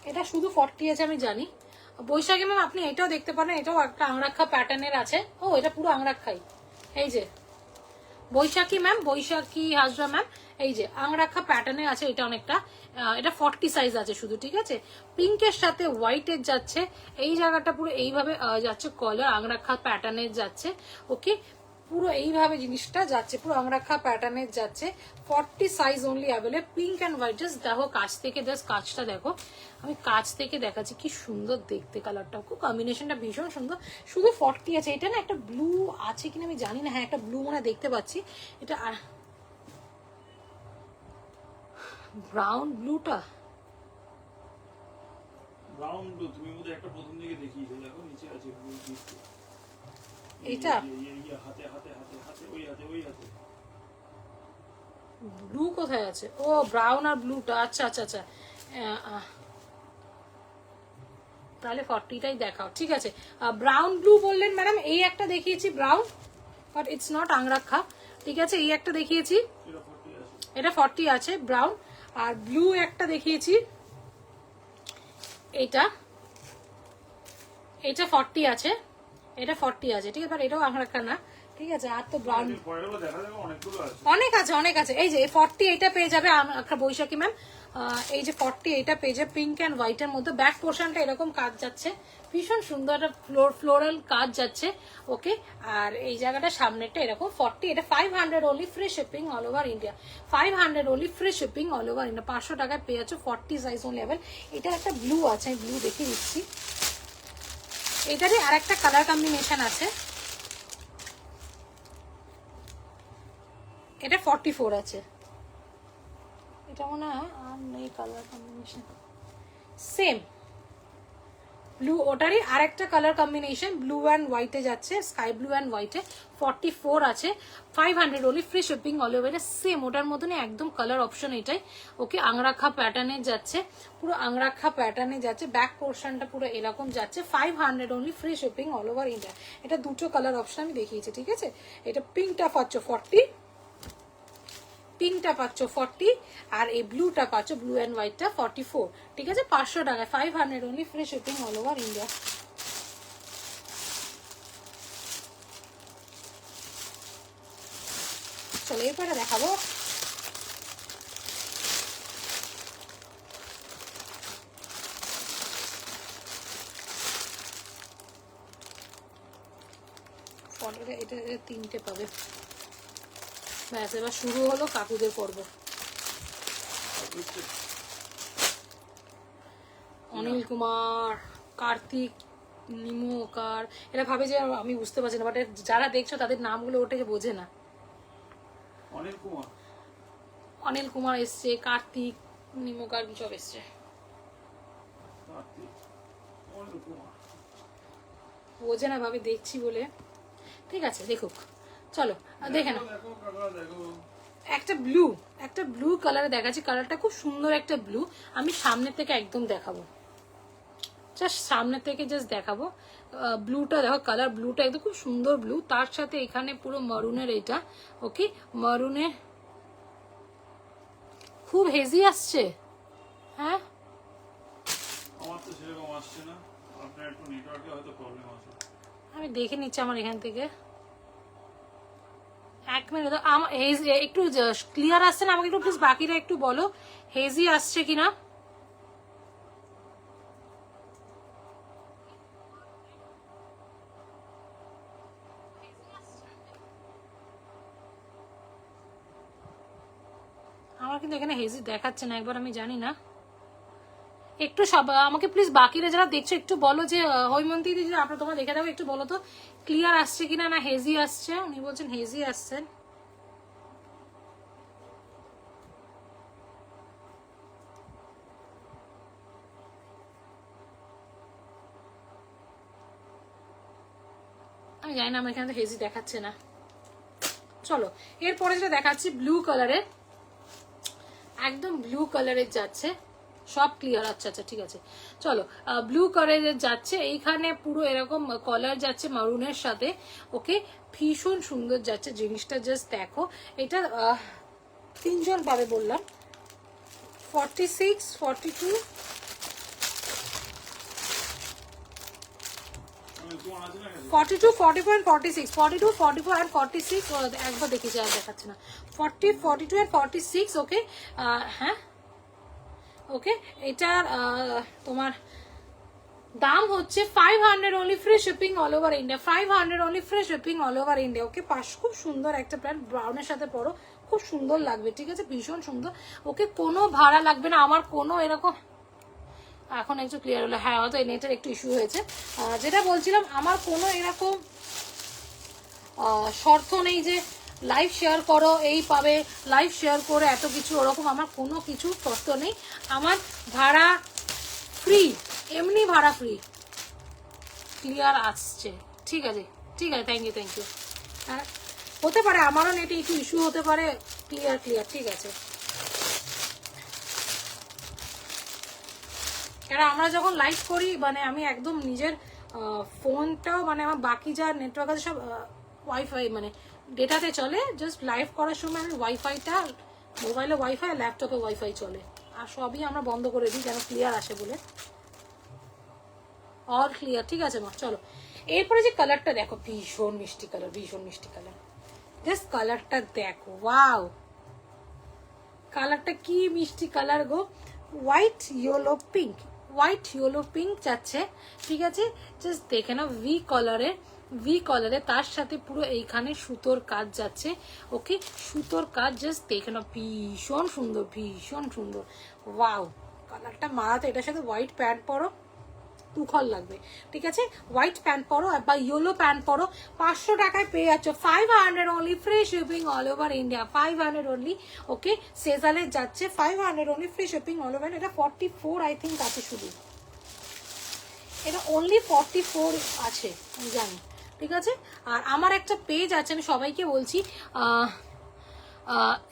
এটা শুধু 40 আছে আমি জানি। বৈশাখী ম্যাম আপনি এটাও দেখতে পারেন, এটাও একটা আংরাখা প্যাটার্নের আছে। ও, এটা পুরো আংরাখাই, এই যে বৈশাখী ম্যাম, বৈশাখী হাজরা ম্যাম, এই যে আংরাখা প্যাটার্নে আছে, এটা অনেকটা, এটা 40 সাইজ আছে শুধু, ঠিক আছে? পিঙ্কের সাথে হোয়াইটের যাচ্ছে, এই জায়গাটা পুরো এইভাবে যাচ্ছে, কলার আংরাখা প্যাটার্নের যাচ্ছে। ওকে, পুরো এইভাবে জিনিসটা যাচ্ছে, পুরো আংরাখা প্যাটার্নের যাচ্ছে, 40 size only available, pink and white. Just দেখো কাছ থেকে, জাস্ট কাজটা দেখো, আমি কাছ থেকে দেখাচ্ছি, কি সুন্দর দেখতে কালারটা, খুব কম্বিনেশনটা ভীষণ সুন্দর। শুধু 40 আছে, এটা না একটা ব্লু আছে কিনা আমি জানি না, হ্যাঁ একটা ব্লু মনে দেখতে পাচ্ছি, এটা ব্রাউন ব্লুটা, ব্রাউন ব্লু তুমি মধ্যে একটা প্রথম দিকে দেখিয়েছো, দেখো নিচে আছে ব্লু দিক। এটা হাতে হাতে হাতে হাতে ওই হাতে ওই হাতে ব্লু কোথায় আছে? ও, ব্রাউন আর ব্লুটা, আচ্ছা আচ্ছা আচ্ছা, তাহলে 40টাই দেখাও, ঠিক আছে? ব্রাউন ব্লু বললেন ম্যাডাম, এই একটা দেখিয়েছি brown, but it's not angrakha, ঠিক আছে? এই একটা দেখিয়েছি, এটা 40 আছে ব্রাউন, আর ব্লু একটা দেখিয়েছি, এটা এটা 40 আছে, এটা 40 আছে, ঠিক আছে, বাট এটাও আংরাক্ষা না, ঠিক আছে। আর তো ব্রাউন অনেক আছে। এই যে 40 এটা পেয়ে যাবে একটা বৈশাখী ম্যাম, এই যে 40 এটা পেয়ে যাবে পিঙ্ক অ্যান্ড হোয়াইটের মধ্যে। ব্যাক পোর্শনটা এরকম কাজ যাচ্ছে, ভীষণ সুন্দর একটা ফ্লোরাল কাজ যাচ্ছে, ওকে। আর এই জায়গাটা সামনেরটা এরকম 40, এটা 500 only, free shipping all over India, 500 only, free shipping all over India, 500 টাকায় পেয়ে যাচ্ছে 40 সাইজ লেভেল। এটা একটা ব্লু আছে, আমি ব্লু দেখিয়ে দিচ্ছি। এটারই আর একটা কালার কম্বিনেশন আছে, এটা 44 আছে, এটা মনে হয় আর নেই কালার কম্বিনেশন, সেম ব্লু, ওটারই আরেকটা কালার কম্বিনেশন ব্লু অ্যান্ড হোয়াইটে যাচ্ছে, স্কাই ব্লু অ্যান্ড হোয়াইটে 44 আছে, 500 only, free shipping all over. Same ওটার মতনই একদম কালার অপশন এটাই, ওকে। আংরাক্ষা প্যাটার্নে যাচ্ছে, পুরো আংরাক্ষা প্যাটার্নে যাচ্ছে, ব্যাক পোর্শনটা পুরো এরকম যাচ্ছে, 500 only, free shipping all over India. এটা দুটো কালার অপশন আমি দেখিয়েছি, ঠিক আছে। এটা পিঙ্কটা পাচ্ছ 40, পিঙ্কটা পাচ্ছ 40, আর এই ব্লুটা পাচ্ছ, ব্লু অ্যান্ড হোয়াইটটা 44, ঠিক আছে। 500 টাকায়, 500 only, free shipping all over India. চলো এরপরে দেখাবো এটা 3টে পাবে, ব্যাস এবার শুরু হলো কাকুদের পর্ব। অনিল কুমার, কার্তিক, নিমোকার, এরা ভাবে যে আমি বুঝতে পারছি না, বাট যারা দেখছো তাদের নামগুলো ওঠে বোঝে না। অনিল কুমার এসছে, কার্তিক, নিমোকার সব এসছে, বোঝে না, ভাবে দেখছি বলে। ঠিক আছে, দেখুক, চলো দেখে না। একটা ব্লু কালারে দেখাচ্ছি, কালারটা খুব সুন্দর একটা ব্লু। আমি সামনে থেকে একদম দেখাবো, জাস্ট সামনে থেকে জাস্ট দেখাবো। ব্লুটা দেখো, কালার ব্লুটা একদম খুব সুন্দর ব্লু, তার সাথে এখানে পুরো মারুনের এটা, ওকে। মারুনে খুব হেজি আসছে, হ্যাঁ আমি দেখে নিচ্ছি আমার এখান থেকে, 1 মিনিট। আমার একটু ক্লিয়ার আসছে না, আমাকে একটু প্লিজ বাকিটা একটু বলো হেজি আসছে কিনা। আমার কিন্তু এখানে হেজি দেখাচ্ছে না, একবার আমি জানি না, একটু সব আমাকে প্লিজ বাকিরা যারা দেখছো একটু বলো যে হৈমন্তী দিদি, আপনার তোমরা দেখে দেবো, একটু বলো তো ক্লিয়ার আসছে কিনা, না হেজি আসছে। উনি বলছেন হেজি আসছেন, আমি জানি না, আমার এখানে হেজি দেখাচ্ছে না। চলো এরপরে যেটা দেখাচ্ছি ব্লু কালারের, একদম ব্লু কালারের যাচ্ছে, সব ক্লিয়ার। আচ্ছা আচ্ছা ঠিক আছে, চলো ব্লু কালারের যাচ্ছে, এইখানে পুরো এরকম কলার যাচ্ছে মারুনের সাথে, ওকে। ভীষণ সুন্দর যাচ্ছে জিনিসটা, জাস্ট দেখো। এটা 3 জন পাবে বললাম, 46, 42, 42, 44 and 46, 42, 44 and 46, একবার দেখেছি আর দেখাচ্ছে না, 40, 42 and 46, ওকে। হ্যাঁ ওকে, এটার তোমার দাম হচ্ছে 500 only, free shipping all over India, 500 only, free shipping all over India, okay. খুব সুন্দর একটা প্যান্ট, ব্রাউনের সাথে পরো, খুব সুন্দর লাগবে, ঠিক আছে, ভীষণ সুন্দর, ওকে। কোনো ভাড়া লাগবে না, আমার কোনো এরকম, এখন একটু ক্লিয়ার হলো, হ্যাঁ হয়তো নেটের একটু ইস্যু হয়েছে। যেটা বলছিলাম, আমার কোনো এরকম শর্ত নেই যে লাইভ শেয়ার করো এই পাবে, লাইভ শেয়ার করে এত কিছু, ওরকম আমার কোনো কিছু শর্ত নেই। আমার ভাড়া ফ্রি, এমনি ভাড়া ফ্রি, ক্লিয়ার আসছে, ঠিক আছে ঠিক আছে, থ্যাংক ইউ থ্যাংক ইউ। হতে পারে আমারও নেটে একটু ইস্যু হতে পারে, ক্লিয়ার ক্লিয়ার, ঠিক আছে। কারণ আমরা যখন লাইভ করি, মানে আমি একদম নিজের ফোনটাও, মানে আমার বাকি যা নেটওয়ার্ক আছে সব ওয়াইফাই, মানে ডেটাতে চলে, জাস্ট লাইভ করার সময় আমি ওয়াইফাইটা, মোবাইলে ওয়াইফাই, ল্যাপটপে ওয়াইফাই চলে, আর সবই আমরা বন্ধ করে দিই যেন ক্লিয়ার আসে বলে। অল ক্লিয়ার, ঠিক আছে মা। চলো এরপরে যে কালারটা দেখো, ভীষণ মিষ্টি কালার, ভীষণ মিষ্টি কালার। জাস্ট কালারটা দেখো, ওয়াও কালারটা কি মিষ্টি কালার গো। White yellow pink, white yellow pink যাচ্ছে, ঠিক আছে। জাস্ট দেখে নাও ভি কলারে তার সাথে পুরো এইখানে সুতোর কাজ যাচ্ছে, ওকে সুতোর কাজ। জাস্ট দেখে নাও, ভীষণ সুন্দর, ভীষণ সুন্দর, ওয়াও কালারটা মারাতে। এটার সাথে হোয়াইট প্যান্ট পরো, তুখল লাগবে, ঠিক আছে। হোয়াইট প্যান্ট পরো বা ইয়েলো প্যান্ট পরো, 500 টাকায় পেয়ে যাচ্ছ, 500 only, free shipping all over India, 500 only, okay. সেজালে যাচ্ছে 500 only, free shipping all over. এটা 44 আই থিঙ্ক আছে শুধু, এটা অনলি 44 আছে আমি জানি, ঠিক আছে। আর আমার একটা পেজ আছে, আমি সবাইকে বলছি,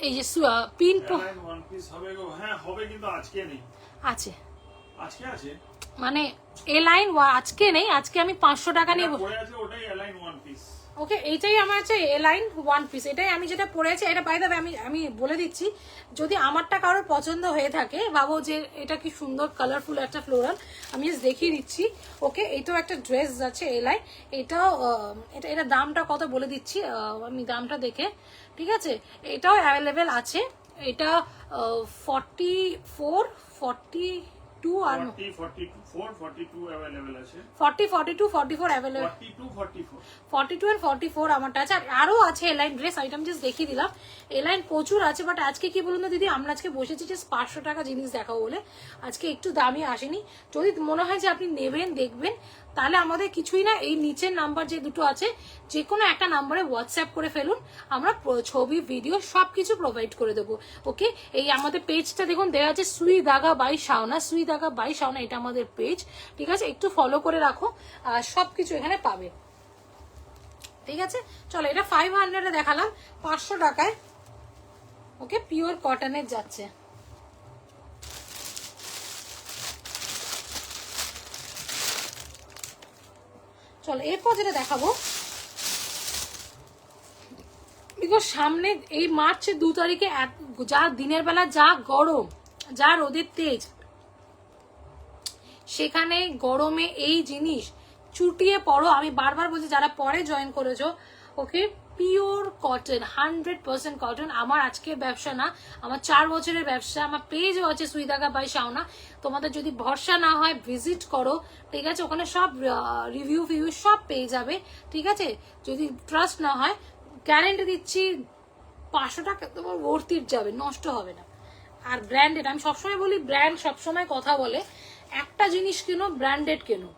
এই যে পিন ওয়ান পিস হবে গো, হ্যাঁ হবে, কিন্তু আজকে নেই। আছে, আজকে আছে মানে এ লাইন আজকে নেই, আজকে আমি 500 টাকা নেব, পড়ে আছে, ওটাই এলাইন ওয়ান পিস। ওকে এইটাই আমার আছে এ লাইন ওয়ান পিস, এটাই আমি যেটা পরে আছি। এটা বাই দ্য ওয়ে আমি বলে দিচ্ছি, যদি আমারটা কারোর পছন্দ হয়ে থাকে, ভাবো যে এটা কি সুন্দর কালারফুল একটা ফ্লোরাল, আমি জাস্ট দেখিয়ে দিচ্ছি, ওকে। এইটাও একটা ড্রেস আছে এ লাইন, এটাও এটা দামটা কত বলে দিচ্ছি আমি দামটা দেখে, ঠিক আছে। এটাও অ্যাভেলেবেল আছে, এটা 44, 42 আর 42 अवेलेबल আছে, 40, 42, 44 অ্যাভেলেবল, 42 আর 44 আমারটা আছে। আর আরো আছে এলাইন ড্রেস আইটেম, জাস্ট দেখিয়ে দিলাম। এলাইন প্রচুর আছে, বাট আজকে কি বলুন তো দিদি, আমরা আজকে বসেছি যে 500 টাকা জিনিস দেখাবো বলে, আজকে একটু দামি আসেনি। যদি মনে হয় যে আপনি নেবেন দেখবেন, তাহলে আমাদের কিছুই না, এই নিচের নাম্বার যে দুটো আছে, যে কোনো একটা নাম্বারে হোয়াটসঅ্যাপ করে ফেলুন, আমরা ছবি ভিডিও সবকিছু প্রোভাইড করে দেবো, ওকে। এই আমাদের পেজটা দেখুন দেওয়া আছে সুই দাগা বাই শাওনা, সুই দাগা বাই শাওনা, এটা আমাদের পেজ, ঠিক আছে। একটু ফলো করে রাখো, সবকিছু এখানে পাবে, ঠিক আছে। চলো এটা 500 দেখালাম, 500 টাকায়, ওকে পিওর কটনের যাচ্ছে। চলো এরপর যেটা দেখাবো, বিকজ সামনে এই মার্চের 2 তারিখে যা দিনের বেলা যা গরম, যা রোদের তেজ, সেখানে গরমে এই জিনিস চুটিয়ে পড়ো। আমি বারবার বলছি, যারা পরে জয়েন করেছো, ওকে পিওর কটন, 100% কটন। আমার আজকের ব্যবসা না, আমার 4 বছরের ব্যবসা, আমার পেজও আছে সুই দাগা বাই শাওনা। তোমাদের যদি ভরসা না হয় ভিজিট করো, ঠিক আছে, ওখানে সব রিভিউ সব পেয়ে যাবে, ঠিক আছে। যদি ট্রাস্ট না হয়, গ্যারেন্টি দিচ্ছি 500 টাকা তোমার ভর্তির যাবে, নষ্ট হবে না। আর ব্র্যান্ডেড, আমি সবসময় বলি ব্র্যান্ড সবসময় কথা বলে, একটা জিনিস কেনো ব্র্যান্ডেড কেনো,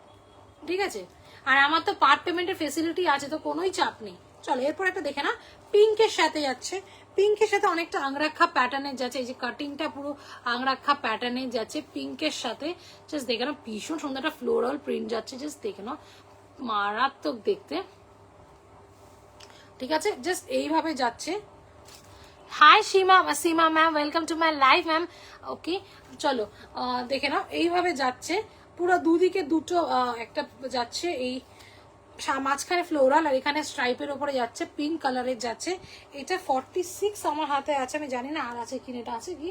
ঠিক আছে। আর আমার তো পার্ট পেমেন্টের ফেসিলিটি আছে, তো কোনোই চাপ নেই। চলো এরপর একটা দেখে না, পিঙ্কের সাথে যাচ্ছে, পিঙ্কের সাথে অনেকটা আংরাক্ষা প্যাটার্নের যাচ্ছে, এই যে কাটিংটা পুরো আংরাক্ষা প্যাটার্নের যাচ্ছে পিঙ্কের সাথে। জাস্ট দেখে নাও, ভীষণ সুন্দর একটা ফ্লোরাল প্রিন্ট যাচ্ছে, জাস্ট দেখে নাও, মারাত্মক দেখতে, ঠিক আছে। জাস্ট এইভাবে যাচ্ছে। Hi Seema ma'am, welcome to my live ma'am, okay. চলো দেখে নাও, এইভাবে যাচ্ছে পুরো দুদিকে দুটো, একটা যাচ্ছে এই মাঝখানে ফ্লোরাল, আর এখানে স্ট্রাইপের উপরে যাচ্ছে, পিঙ্ক কালারের যাচ্ছে। এটা 46 আমার হাতে আছে, আমি জানি না আর আছে কিনা, এটা আছে কি।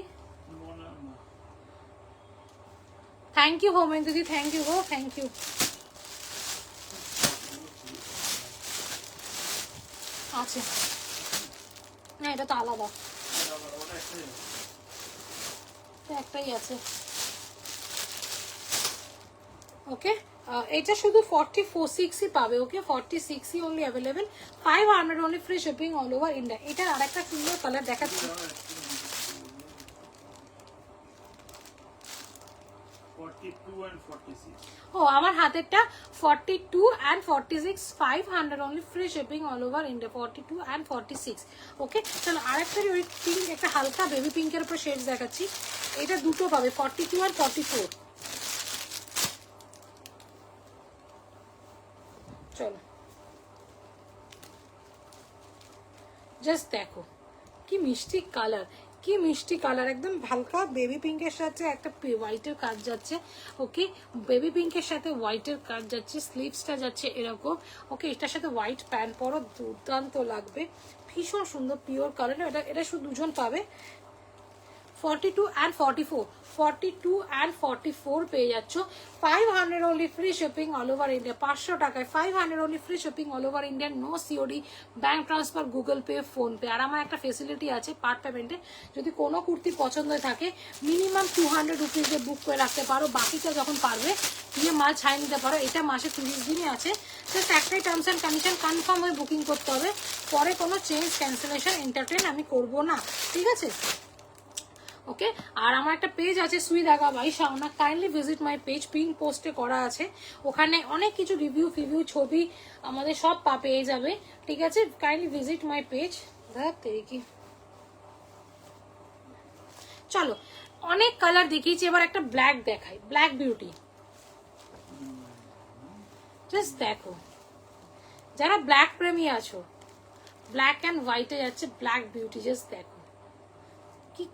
থ্যাংক ইউ হোমেন দিদি, থ্যাংক ইউ গো, থ্যাংক ইউ। আছে না, এটা তো আলাদা, একটাই আছে, ওকে। এটা শুধু 46ই পাবে, ওকে 46ই only available, 500 only, free shipping all over India. এটার আর একটা সুন্দর কালার দেখাচ্ছি, 42 and 46। ও আমার হাতেরটা 42 and 46, 500 only, free shipping all over India, 42 and 46, ওকে। চলো আরেকটা ওই পিঙ্ক, একটা হালকা বেবি পিঙ্কের উপর শেডস দেখাচ্ছি, এটা দুটো পাবে 42 আর 44। চলো জাস্ট দেখো কি মিষ্টি কালার, কি মিষ্টি কালার, একদম হালকা বেবি পিঙ্কের সাথে একটা হোয়াইটের কাজ যাচ্ছে, ওকে। বেবি পিঙ্কের সাথে হোয়াইটের কাজ যাচ্ছে, স্লিভসটা যাচ্ছে এরকম, ওকে। এটার সাথে হোয়াইট প্যান্ট পরো, দুর্দান্ত লাগবে, ভীষণ সুন্দর পিওর কালার। এটা শুধু দুজন পাবে, 42 and 44, 42 and 44 পেয়ে যাচ্ছ 500 only free shipping all over India 500 টাকায় 500 only free shipping all over India, no COD, bank transfer, Google Pay, PhonePe. আর আমার একটা ফেসিলিটি আছে পার্ট পেমেন্টে, যদি কোনো কুর্তি পছন্দ থাকে মিনিমাম 200 রুপিসে বুক করে রাখতে পারো, বাকিটা যখন পারবে দিয়ে মাল ছাই নিতে পারো। এটা মাসে 30 দিনই আছে, জাস্ট একটাই টার্মস অ্যান্ড কন্ডিশন, কনফার্ম হয়ে বুকিং করতে হবে, পরে কোনো চেঞ্জ ক্যান্সেলেশন এন্টারটেন আমি করব না, ঠিক আছে? ওকে। আর আমার একটা পেজ আছে Sui Dhaga by Shaona, kindly visit my page, pin পোস্টে করা আছে, ওখানে অনেক কিছু রিভিউ ফিভিউ ছবি আমাদের সব পেয়ে যাবে, ঠিক আছে? Kindly visit my page. কি চলো অনেক কালার দেখিয়েছি, এবার একটা ব্ল্যাক দেখাই, ব্ল্যাক বিউটি, জাস্ট দেখো যারা ব্ল্যাক প্রেমী আছো, ব্ল্যাক অ্যান্ড হোয়াইটে যাচ্ছে ব্ল্যাক বিউটি, জাস্ট দেখো কি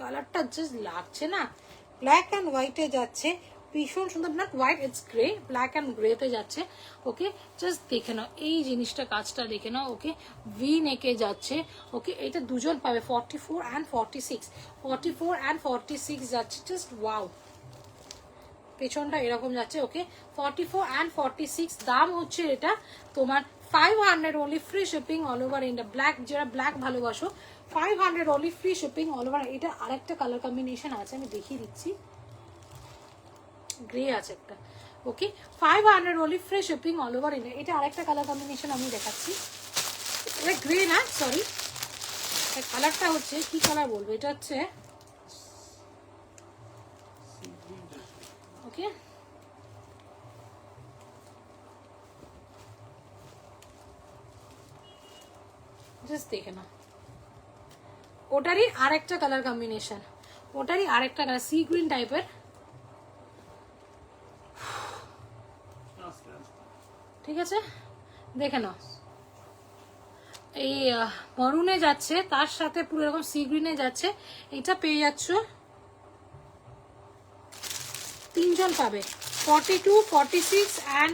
কালারটা জাস্ট লাগছে না, ব্ল্যাক অ্যান্ড হোয়াইটে যাচ্ছে, ভীষণ সুন্দর, not white it's grey, black and গ্রেতে যাচ্ছে। ওকে, জাস্ট দেখে নাও এই জিনিসটা, কাজটা দেখে নাও। ওকে, ভি নেকে যাচ্ছে। ওকে, এটা দুজন পাবে 44 and 46, 44 and 46 যাচ্ছে, জাস্ট ওয়াও, পেছনটা এরকম যাচ্ছে। ওকে, 44 and 46 দাম হচ্ছে এটা তোমার 500 only, free shipping all over India. Black, যারা ব্ল্যাক ভালোবাসো 500 only, free shipping all over. এটা আরেকটা কালার কম্বিনেশন আছে, আমি দেখিয়ে দিচ্ছি, গ্রে আছে একটা। ওকে, 500 only, free shipping all over India. এটা আরেকটা কালার কম্বিনেশন আমি দেখাচ্ছি, এটা গ্রে না, সরি, কালারটা হচ্ছে কি কালার বলবো, এটা হচ্ছে ওকে জাস্ট দেখে না, ওটারই আরেকটা কালার কম্বিনেশন, ওটারই আরেকটা কালার সি গ্রিন টাইপের, ঠিক আছে? দেখে নাও, এই মরুনে যাচ্ছে, তার সাথে পুরো এরকম সি গ্রিনে যাচ্ছে। এটা পেয়ে যাচ্ছ তিনজন পাবে, 42, 46 and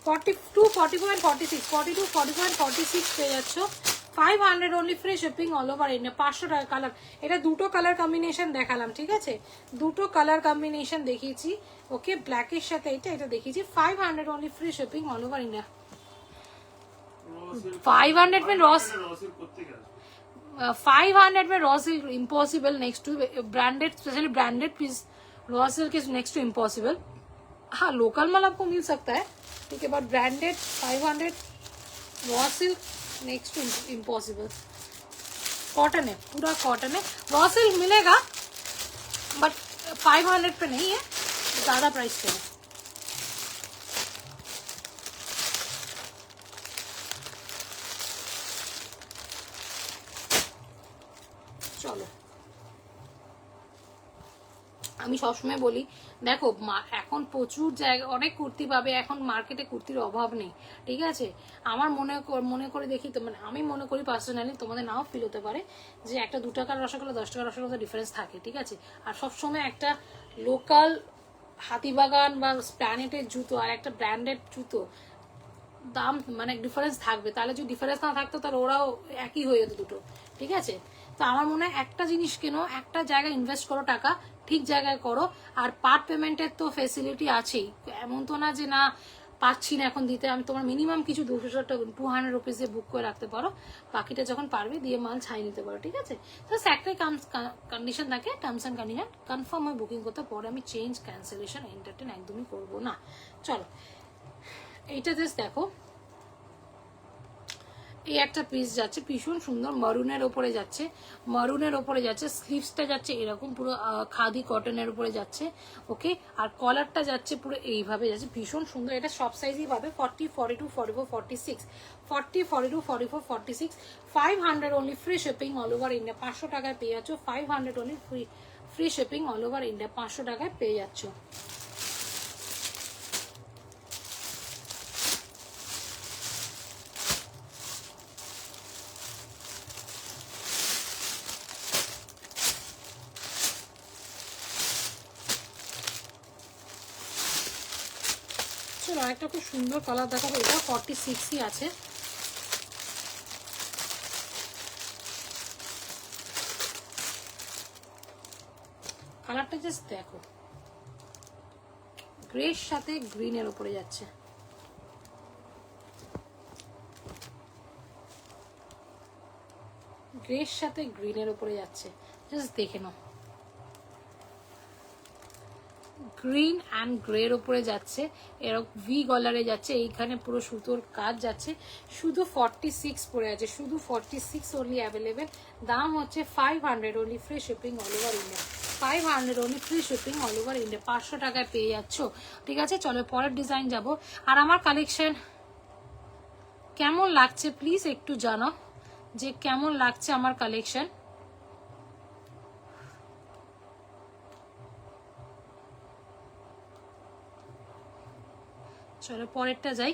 42, 44 and 46, 42, 44 and 46 পেয়ে যাচ্ছ 500 only, free shipping all over India. 500 টাকা কালার, এটা দুটো কালার কম্বিনেশন দেখালাম, ঠিক আছে? দুটো কালার কম্বিনেশন দেখিয়েছি। ওকে, ব্ল্যাকের সাথে এটা, এটা দেখিয়েছি 500 only, free shipping all over India. 500 में रॉस 500 में raw silk impossible, next to branded, specially branded piece raw silk is next to impossible. हाँ, लोकल माल आपको मिल सकता है, ठीक है, but branded 500 raw silk next to impossible. Cotton है, पूरा कॉटन है, रॉ सिल्क मिलेगा बट 500 पे नहीं है, ज्यादा प्राइस पे है। চলো, আমি সবসময় বলি দেখো এখন প্রচুর জায়গা অনেক কুর্তি পাবে, এখন মার্কেটে কুর্তির অভাব নেই, ঠিক আছে? আমার মনে করে দেখি তো, মানে আমি মনে করি পার্সোনালি, তোমাদের নাও ফিল হতে পারে যে একটা 2 টাকার রসগোল্লা 10 টাকার রসগোল্লা ডিফারেন্স থাকে, ঠিক আছে? আর সবসময় একটা লোকাল হাতিবাগান বা প্ল্যানেটের জুতো আর একটা ব্র্যান্ডেড জুতো দাম মানে ডিফারেন্স থাকবে, তাহলে যদি ডিফারেন্স না থাকতো তাহলে ওরাও একই হয়ে যেত দুটো, ঠিক আছে? তো আমার মনে হয় একটা জিনিস কেনো, একটা জায়গায় ইনভেস্ট করো, টাকা ঠিক জায়গায় করো, আর পার্ট পেমেন্টের তো ফেসিলিটি আছেই, এমন তো না যে না পাচ্ছি না এখন দিতে, আমি তোমার মিনিমাম কিছু 200 রুপিস দিয়ে বুক করে রাখতে পারো, বাকিটা যখন পারবে দিয়ে মাল ছাই নিতে পারো, ঠিক আছে? তো একটাই কন্ডিশন থাকে, টার্মস অ্যান্ড কন্ডিশন, কনফার্ম হয়ে বুকিং করতে, পরে আমি চেঞ্জ ক্যান্সেলেশন এন্টারটেন একদমই করবো না। চলো এইটা জাস্ট দেখো, এই একটা পিস যাচ্ছে ভীষণ সুন্দর, মারুনের ওপরে যাচ্ছে, মারুনের ওপরে যাচ্ছে, স্লিভসটা যাচ্ছে এরকম পুরো খাদি কটনের উপরে যাচ্ছে। ওকে, আর কলারটা যাচ্ছে পুরো এইভাবে যাচ্ছে, ভীষণ সুন্দর। এটা সব সাইজই পাবে, 40, 42, 44, 46, 40, 42, 44, 46, 500 only, free shipping all over India. 500 টাকায় পেয়ে যাচ্ছ 500 only, free shipping all over India, 500 টাকায় পেয়ে যাচ্ছ। একটা খুব সুন্দর কালার দেখাবো, এটা 46ই আছে, কালারটা জাস্ট দেখো, গ্রের সাথে গ্রিনের উপরে যাচ্ছে। গ্রের সাথে গ্রিনের উপরে যাচ্ছে, জাস্ট দেখে নাও। গ্রিন অ্যান্ড গ্রের উপরে যাচ্ছে, এরকম ভি গলারে যাচ্ছে, এইখানে পুরো সুতোর কাজ যাচ্ছে। শুধু 46 পড়ে আছে, শুধু 46 অনলি অ্যাভেলেবেল। দাম হচ্ছে 500 only, free shipping all over India. 500 only, free shipping all over India. 500 টাকায় পেয়ে যাচ্ছ, ঠিক আছে। চলো পরের ডিজাইন যাব। আর আমার কালেকশন কেমন লাগছে প্লিজ একটু জানাও, যে কেমন লাগছে আমার কালেকশন। চলো পরেরটা যাই।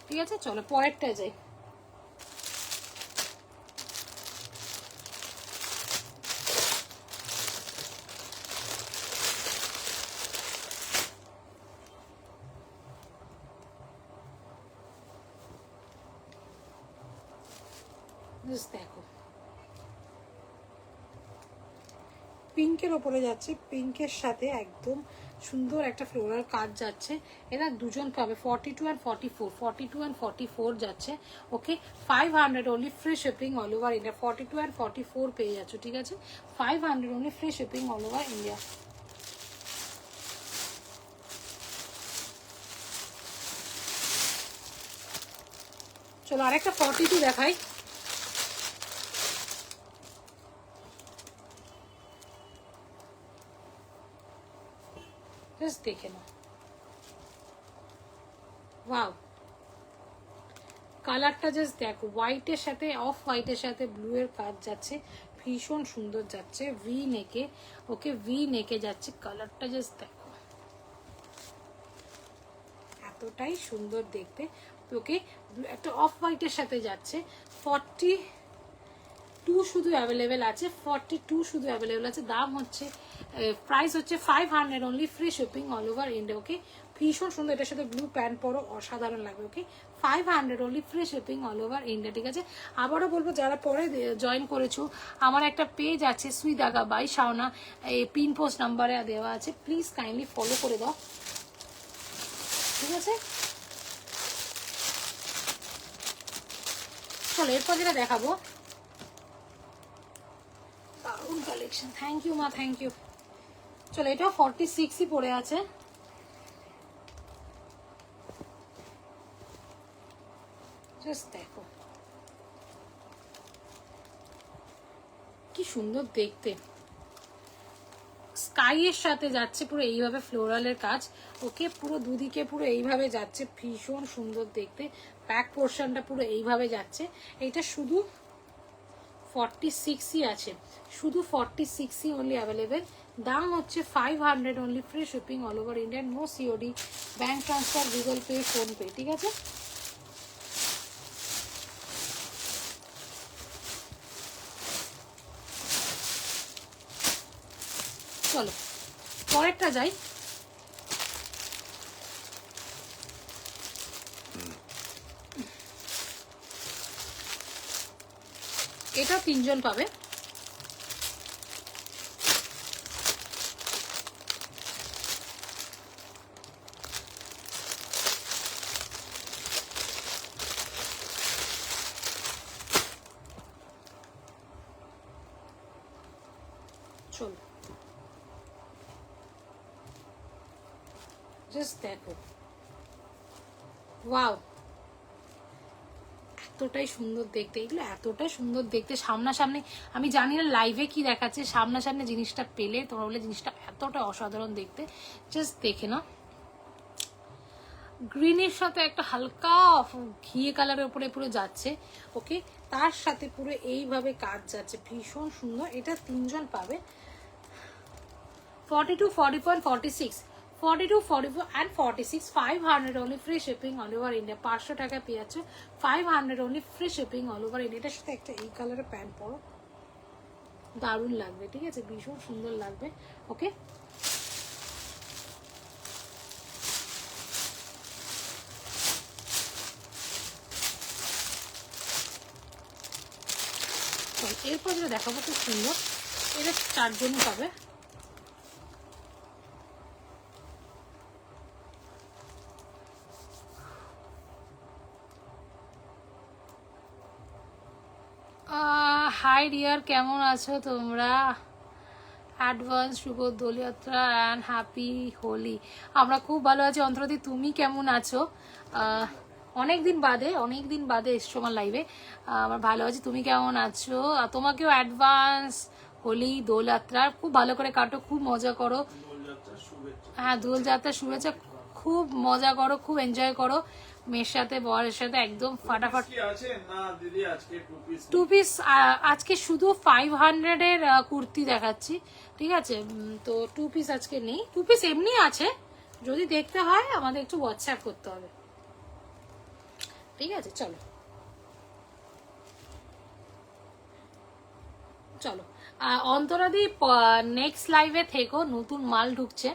ঠিক আছে, চলো পরেরটা যাই। দেখো পিঙ্কের ওপরে যাচ্ছে, পিঙ্কের সাথে একদম সুন্দর একটা ফ্লোরাল কাজ যাচ্ছে। এরা দুজন পাবে 42 and 44, 42 and 44 যাচ্ছে। ওকে, 500 only, free shipping all over India. 42 and 44 পেয়ে যাচ্ছ, ঠিক আছে। 500 only, free shipping all over India. চলো আরেকটা 42 দেখাই। দেখে নাও, ওয়াও কালারটা জাস্ট দেখো, হোয়াইটের সাথে অফ হোয়াইটের সাথে ব্লু এর কাজ যাচ্ছে, ভীষণ সুন্দর যাচ্ছে। ভি নেকে, ওকে ভি নেকে যাচ্ছে। কালারটা জাস্ট দেখো, এতটাই সুন্দর দেখতে। ওকে, একটা অফ হোয়াইটের সাথে যাচ্ছে। 42 শুধু অ্যাভেলেবেল আছে, 42 শুধু অ্যাভেলেবেল আছে। দাম হচ্ছে, প্রাইস হচ্ছে 500 only, free shipping all over India. Okay, ভীষণ সুন্দর, এটার সাথে ব্লু প্যান্ট পরো, অসাধারণ লাগবে। Okay, 500 only, free shipping all over India, ঠিক আছে। আবারও বলবো, যারা পরে জয়েন করেছো, আমার একটা পেজ আছে সুই দাগা বাই শাওনা, এই পিন পোস্ট নাম্বারে দেওয়া আছে, প্লিজ কাইন্ডলি ফলো করে দাও, ঠিক আছে। চলো এরপর যেটা দেখাবো, দারুণ কালেকশন। থ্যাংক ইউ মা, থ্যাংক ইউ। চলো এটা 46ই পড়ে আছে। জাস্ট দেখো কি সুন্দর দেখতে, স্কাই এর সাথে যাচ্ছে পুরো এইভাবে ফ্লোরালের কাজ। ওকে, পুরো দুদিকে পুরো এইভাবে যাচ্ছে, ভীষণ সুন্দর দেখতে। ব্যাক পোর্শনটা পুরো এইভাবে যাচ্ছে। এটা শুধু 46ই আছে, শুধু 46ই অনলি অ্যাভেলেবেল। দাম হচ্ছে 500 only, free shipping all over India. No COD, bank transfer, Google Pay, PhonePe, ঠিক আছে। চলো পরেরটা যাই। এটা 3 জন পাবে। চলো জাস্ট দেখো, ওয়াও এতটাই সুন্দর দেখতে, এগুলো এতটাই সুন্দর দেখতে সামনাসামনি। আমি জানি না লাইভে কি দেখাচ্ছে, সামনাসামনি জিনিসটা পেলে তোমরা বলে জিনিসটা এতটা অসাধারণ দেখতে। জাস্ট দেখে না, গ্রিনের সাথে একটা হালকা ঘিয়ে কালারের উপরে পুরো যাচ্ছে। ওকে, তার সাথে পুরো এইভাবে কাজ যাচ্ছে, ভীষণ সুন্দর। এটা 3 জন পাবে। 42, 44, 46, 42, 44 and 46, 500 only, free shipping all over India। 500 টাকা পেয়ে যাচ্ছে, 500 only, free shipping all over India। এটার সাথে একটা এই কালারের প্যান্ট পরো, দারুণ লাগবে, ঠিক আছে, ভীষণ সুন্দর লাগবে। ওকে, এরপর যেটা দেখাবো খুব সুন্দর, এটা 4 জনই পাবে। হাই ডিয়ার, কেমন আছো তোমরা? অ্যাডভান্স শুভ দোলযাত্রা অ্যান্ড হ্যাপি হোলি। আমরা খুব ভালো আছি। অন্তরদি, তুমি কেমন আছো? অনেক দিন বাদে এসছো আমার লাইভে। আমার ভালো আছি, তুমি কেমন আছো? তোমাকেও অ্যাডভান্স হোলি দোলযাত্রার খুব ভালো করে কাটো, খুব মজা করো। হ্যাঁ, দোলযাত্রার শুভেচ্ছা। খুব মজা করো, খুব এনজয় করো মেয়ের সাথে, বরের সাথে, একদম ফাটাফাট। টু পিস আজকে শুধু 500 এর কুর্তি দেখাচ্ছি, ঠিক আছে? তো টু পিস আজকে নেই, টু পিস এমনি আছে, যদি দেখতে হয় আমাদের একটু হোয়াটসঅ্যাপ করতে হবে, ঠিক আছে? চলো চলো অন্তরাদি, নেক্সট লাইভে থেকো, নতুন মাল ঢুকছে।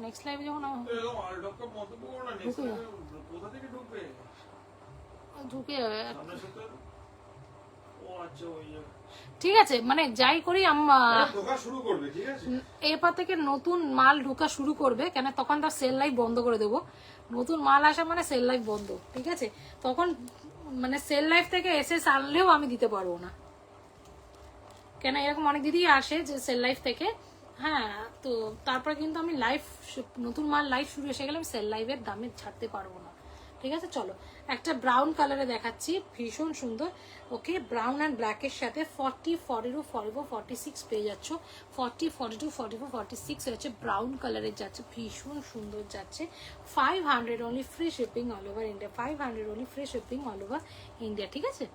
নেক্সট লাইভে যখন ঢুকে যাবে, ঠিক আছে? মানে যাই করি এরপর থেকে নতুন মাল ঢোকা শুরু করবে, কেন তখন তার সেল লাইভ বন্ধ করে দেবো। নতুন মাল আসা মানে সেল লাইভ বন্ধ, ঠিক আছে? তখন মানে সেল লাইভ থেকে এসএস আনলেও আমি দিতে পারবো না, কেন এরকম অনেক দিদি আসে যে সেল লাইভ থেকে। হ্যাঁ, তো তারপরে কিন্তু আমি লাইভ, নতুন মাল লাইভ শুরু এসে গেলে আমি সেল লাইভের দামে ছাড়তে পারবো না, ঠিক আছে? চলো একটা ব্রাউন কালারে দেখাচ্ছি, ভীষণ সুন্দর। ওকে, ব্রাউন অ্যান্ড ব্ল্যাকের সাথে 40, 42, 44, 46 পেয়ে যাচ্ছ। 40, 42, 44, 46 হচ্ছে ব্রাউন কালারের যাচ্ছে, ভীষণ সুন্দর যাচ্ছে। 500 only, free shipping all over India. 500 only, free shipping all over India, ঠিক আছে?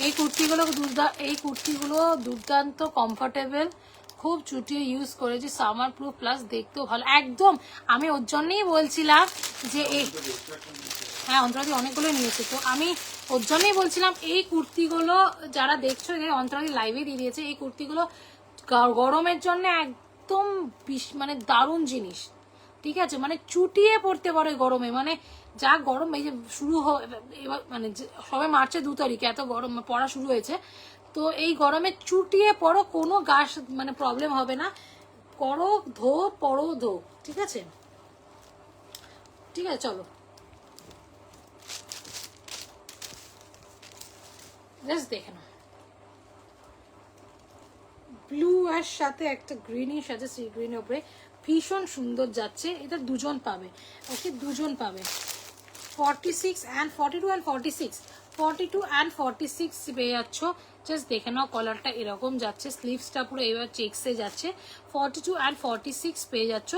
এই কুর্তিগুলো দুর্দান্ত কমফোর্টেবল, খুব চুটিয়ে ইউজ করেছি, সামার প্রুফ, প্লাস দেখতেও ভালো একদম। আমি ওর জন্যই বলছিলাম যে এই, হ্যাঁ অন্তরাদি অনেকগুলো নিয়েছে, তো আমি ওর জন্যই বলছিলাম এই কুর্তিগুলো যারা দেখছো, এই অন্তরাদি লাইভে দিয়ে দিয়েছে, এই কুর্তিগুলো গরমের জন্য একদম মানে দারুণ জিনিস, ঠিক আছে? মানে চুটিয়ে পড়তে পারে গরমে, মানে যা গরম এই যে শুরু এবার মানে সবে মার্চের 2 তারিখে এত গরম পড়া শুরু হয়েছে, তো এই গরমে চুটিয়ে পড়ো, কোনো গাছ মানে প্রবলেম হবে না, করো ধো, ঠিক আছে? ঠিক আছে, চলো জাস্ট দেখে নাও। ব্লু এর সাথে একটা গ্রিনিশ আছে, সি গ্রিনের উপরে ভীষণ সুন্দর যাচ্ছে। এটা দুজন পাবে, ওকে, দুজন পাবে। 46 and 42 and 46, 42 and 46 পেয়ে যাচ্ছ। জাস্ট দেখে নাও, কলারটা এরকম যাচ্ছে, স্লিভসটা পুরো এবার চেক্সে যাচ্ছে। 42 and 46 পেয়ে যাচ্ছ।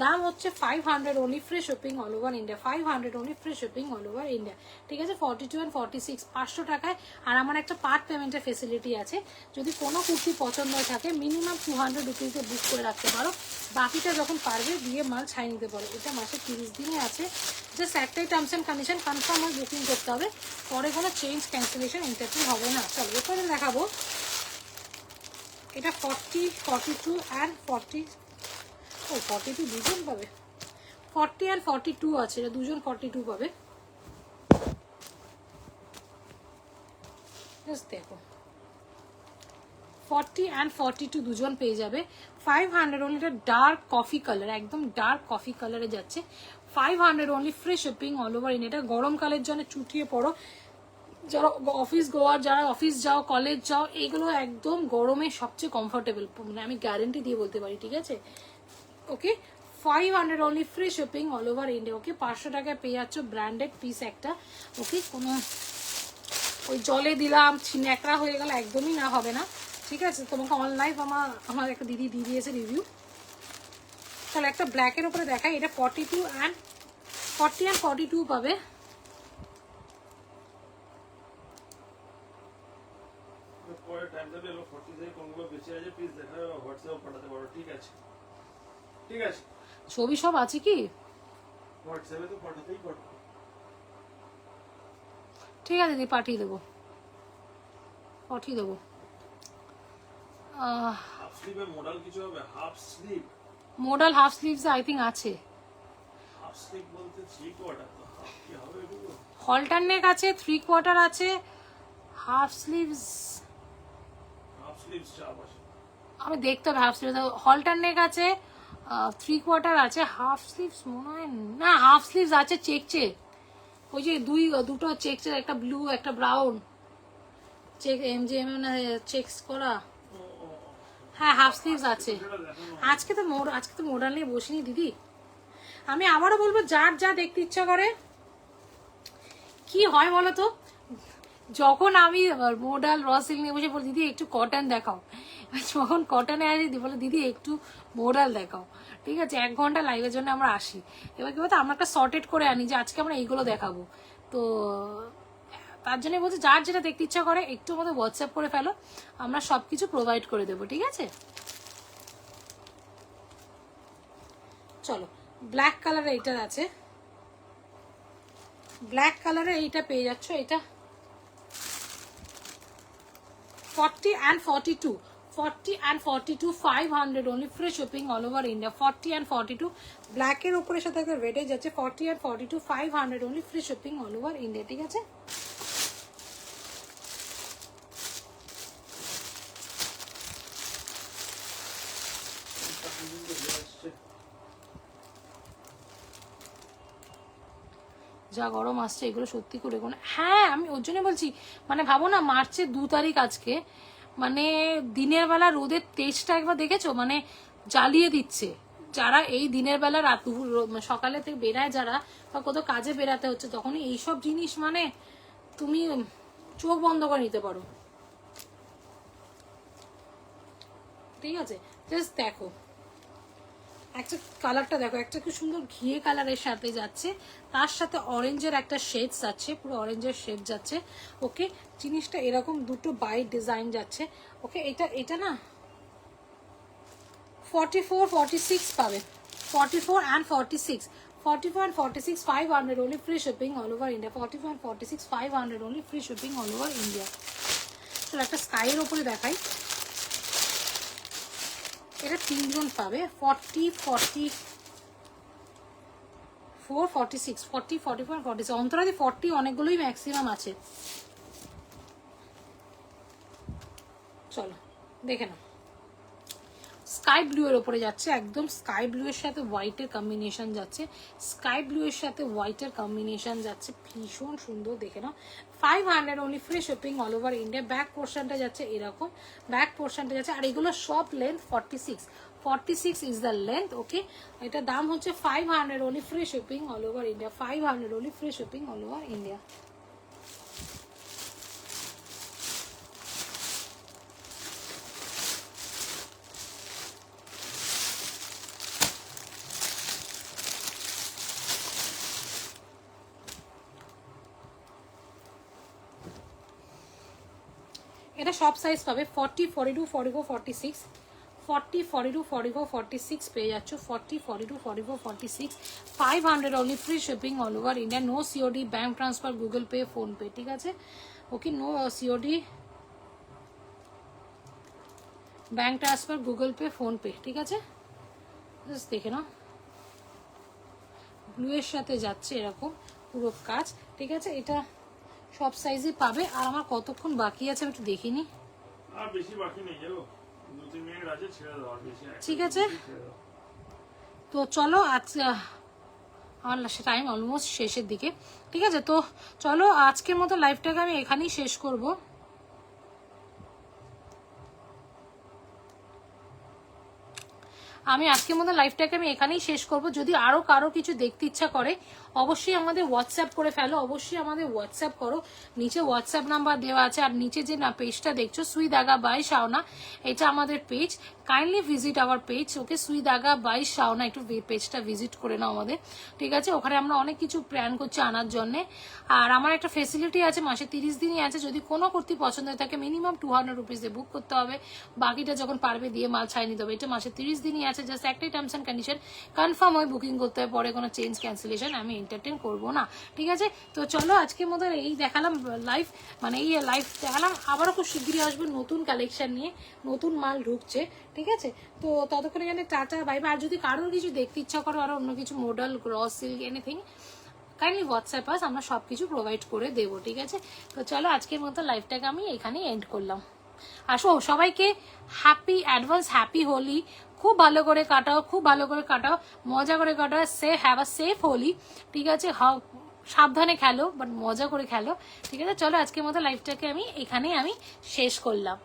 দাম হচ্ছে 500 only, free shipping all over India. 500 only, free shipping all over India, ঠিক আছে? 42 and 46 500 টাকায়। আর আমার একটা পার্ট পেমেন্টের ফেসিলিটি আছে, যদি কোনো কুর্তি পছন্দ থাকে মিনিমাম 200 রুপিসে বুক করে রাখতে পারো, বাকিটা যখন পারবে দিয়ে মাল ছাই নিতে পারো। এটা মাসে 30 দিনে আছে, জাস্ট একটাই টার্মস অ্যান্ড কন্ডিশন, কনফার্ম আর বুকিং করতে হবে, পরে কোনো চেঞ্জ ক্যান্সেলেশন ইন্টারভিউ হবে না। চলো এরপরে দেখাবো, এটা 40, 42 and 40, ও 42 দুজন পাবে, 40 and 42 আছে, এটা দুজন 42 পাবে। জাস্ট দেখো, 40 and 42 দুজন পেয়ে যাবে। 500 অনলি, এটা ডার্ক কফি কালার, একদম ডার্ক কফি কালারে যাচ্ছে। 500 only, free shipping all over India. এটা গরমকালের জন্য চুটিয়ে পড়ো, যারা অফিস গোয়ার, যারা অফিস যাও, কলেজ যাও, এগুলো একদম গরমে সবচেয়ে কমফোর্টেবল, মানে আমি গ্যারেন্টি দিয়ে বলতে পারি, ঠিক আছে? Okay, 500 only, free shipping all over India. Okay, 500 টাকায় পেয়ে যাচ্ছ ব্র্যান্ডেড পিস একটা। ওকে, কোনো ওই জলে দিলাম ছিনেকড়া হয়ে গেল একদমই না, হবে না, ঠিক আছে? তোমাকে অনলাইন আমার একটা দিদি দিয়ে দিয়েছে রিভিউ। তাহলে একটা ব্ল্যাকের উপরে দেখাই, এটা 42 and 40 and 42 পাবে। ছবি সব আছে কি? ঠিক আছে দিদি, পাঠিয়ে দেবো। হাফ স্লিভে মডেল কিছু হবে? Half sleeve, model half sleeves I think আছে। হাফ স্লিভ বলতে 3/4, তো হাফ কি হবে এটুকু? হলটার নেক আছে, 3/4 আছে, হাফ স্লিভস হাফ স্লিভ চাপ আছে। আমি দেখতে হবে হাফ স্লিভস। হলটার নেক আছে, 3/4 আছে, হাফ স্লিভস মনে হয় না। হাফ স্লিভস আছে চেক চেক, ওই যে দুটো চেক চেক, একটা ব্লু একটা ব্রাউন চেক, এমজিএম চেকস করা। হ্যাঁ হাফ স্লিভস আছে। সেটা দেখানো। আজকে তো মডেল নিয়ে বসিনি দিদি। আমি আবারও বলবো, যার যা দেখতে ইচ্ছা করে। কি হয় বলো তো, যখন আমি মডেল র সিল্ক নিয়ে বসে বলি দিদি একটু কটন দেখাও, যখন কটনে আসি বলে দিদি একটু মডেল দেখাও। ঠিক আছে, 1 ঘন্টা লাইভের জন্য আমরা আসি। এবার কি বলতো, আমরা একটা সর্টেড করে আনি যে আজকে আমরা এইগুলো দেখাবো। তো তার জন্য বলছি, যার যেটা দেখতে ইচ্ছা করে একটু আমাদের হোয়াটসঅ্যাপ করে ফেলো, আমরা সবকিছু প্রোভাইড করে দেবো। ঠিক আছে, চলো। ব্ল্যাক কালারের এইটার আছে, ব্ল্যাক কালারের এইটা পেয়ে যাচ্ছ। এটা 40 and 42, 40 and 42, 500 only, free shipping all over India. 40 and 42 ব্ল্যাকের উপরের সাথে একটা রেডে যাচ্ছে, 40 and 42, 500 only, free shipping all over India. ঠিক আছে, যা গরম আসছে এগুলো সত্যি করে কোনো। হ্যাঁ আমি ওর জন্য বলছি, মানে ভাবো না মার্চের 2 তারিখ আজকে, মানে দিনের বেলা রোদের তেজটা একবার দেখেছো, মানে জ্বালিয়ে দিচ্ছে। যারা এই দিনের বেলা রাত সকালে থেকে বেরায় যারা, বা কত কাজে বেরাতে হচ্ছে, তখন এইসব জিনিস মানে তুমি চোখ বন্ধ করে নিতে পারো। ঠিক আছে, জাস্ট দেখো একটা কালারটা দেখো, একটা খুব সুন্দর ঘিয়ে কালারের সাথে যাচ্ছে, তার সাথে অরেঞ্জের একটা শেড যাচ্ছে, পুরো অরেঞ্জের শেড যাচ্ছে। ওকে, জিনিসটা এরকম দুটো বাইট ডিজাইন যাচ্ছে। ওকে, এটা না 44, 46 পাবে, 44 and 46, 44 and 46, 500 only, free shipping all over India. 44 and 46, 500 only, free shipping all over India. চলো একটা স্কাইয়ের ওপরে দেখাই, এটা 3 জন পাবে। 40, 44, 46, 40, 44 and 46, অন্তরাদি 40 অনেকগুলোই ম্যাক্সিমাম আছে। চলো দেখে নাও, স্কাই ব্লু এর উপরে যাচ্ছে, একদম স্কাই ব্লু এর সাথে হোয়াইটের কম্বিনেশন যাচ্ছে, স্কাই ব্লু এর সাথে হোয়াইটের কম্বিনেশন যাচ্ছে, ভীষণ সুন্দর। দেখে নাও, 500 only, free shipping all over India. Back পোর্শনটা যাচ্ছে এরকম, ব্যাক পোর্শনটা যাচ্ছে, আর এগুলো সব লেন্থ 46, 46 is the length. ওকে, এটা দাম হচ্ছে 500 only, free shipping all over India. 500 only, free shipping all over India. এটা সব সাইজ পাবে, 40, 42, 44, 46, 40, 42, 44, 46 পেয়ে যাচ্ছ, 40, 42, 44, 46, 500 only, free shipping all over India. No COD, bank transfer, Google Pay, PhonePe. ঠিক আছে, okay, no COD, bank transfer, Google Pay, PhonePe. ঠিক আছে, just দেখে নাও, ব্লু এর সাথে যাচ্ছে এরকম পুরো কাজ। ঠিক আছে, এটা সব সাইজে পাবে। আর আমার কতক্ষণ বাকি আছে আমি একটু দেখিনি। আর বেশি বাকি নেই, যাও 2-3 মিনিট আছে, ছেড়ে দাও। আর বেশি ঠিক আছে, তো চলো আজ আমার টাইম অলমোস্ট শেষের দিকে। ঠিক আছে, তো চলো আজকের মতো লাইভটাকে আমি এখানেই শেষ করব। আমি আজকের মতো লাইভটাকে আমি এখানেই শেষ করব। যদি আরো কারো কিছু দেখতে ইচ্ছা করে অবশ্যই আমাদের হোয়াটসঅ্যাপ করে ফেলো, অবশ্যই আমাদের হোয়াটসঅ্যাপ করো। নিচে হোয়াটসঅ্যাপ নাম্বার দেওয়া আছে, আর নিচে যে না পেজটা দেখছো সুই দাগা বাই শাওনা, এটা আমাদের page. Kindly visit our page. Okay, Sui Dhaga by শাওনা, একটু পেজটা ভিজিট করে নাও আমাদের। ঠিক আছে, ওখানে আমরা অনেক কিছু প্ল্যান করছি আনার জন্য। আর আমার একটা ফেসিলিটি আছে, মাসে 30 দিনই আছে। যদি কোনো কুর্তি পছন্দ হয়ে থাকে মিনিমাম 200 রুপিস দিয়ে বুক করতে হবে, বাকিটা যখন পারবে দিয়ে মাল ছাই নিতে হবে। এটা মাসে 30 দিনই আছে, জাস্ট একটাই টার্মস অ্যান্ড কন্ডিশন, কনফার্ম হয় বুকিং করতে হয়, পরে কোনো চেঞ্জ ক্যান্সেলেশন আমি এন্টারটেন করবো না, ঠিক আছে? তো চলো আজকের মতো এই দেখালাম লাইভ, মানে এই লাইভ দেখালাম, আবারও খুব শিগগিরই আসবো নতুন কালেকশন নিয়ে, নতুন মাল ঢুকছে, ঠিক আছে? তো ততক্ষণে জানে টাটা বাই বাই। আর যদি কারোর কিছু দেখতে ইচ্ছা করো, আরো অন্য কিছু মডেল, গ্রস silk, anything, kindly WhatsApp us, আমরা সব কিছু প্রোভাইড করে দেবো, ঠিক আছে? তো চলো আজকের মতো লাইভটাকে আমি এখানেই এন্ড করলাম। আসো সবাইকে অ্যাডভান্স হ্যাপি হোলি, খুব ভালো করে কাটাও, খুব ভালো করে কাটাও, মজা করে কাটাও, হ্যাভ আ সেফ হোলি, ঠিক আছে? সাবধানে খেলো, বাট মজা করে খেলো, ঠিক আছে? চলো আজকের মতো লাইভটাকে আমি এখানেই শেষ করলাম।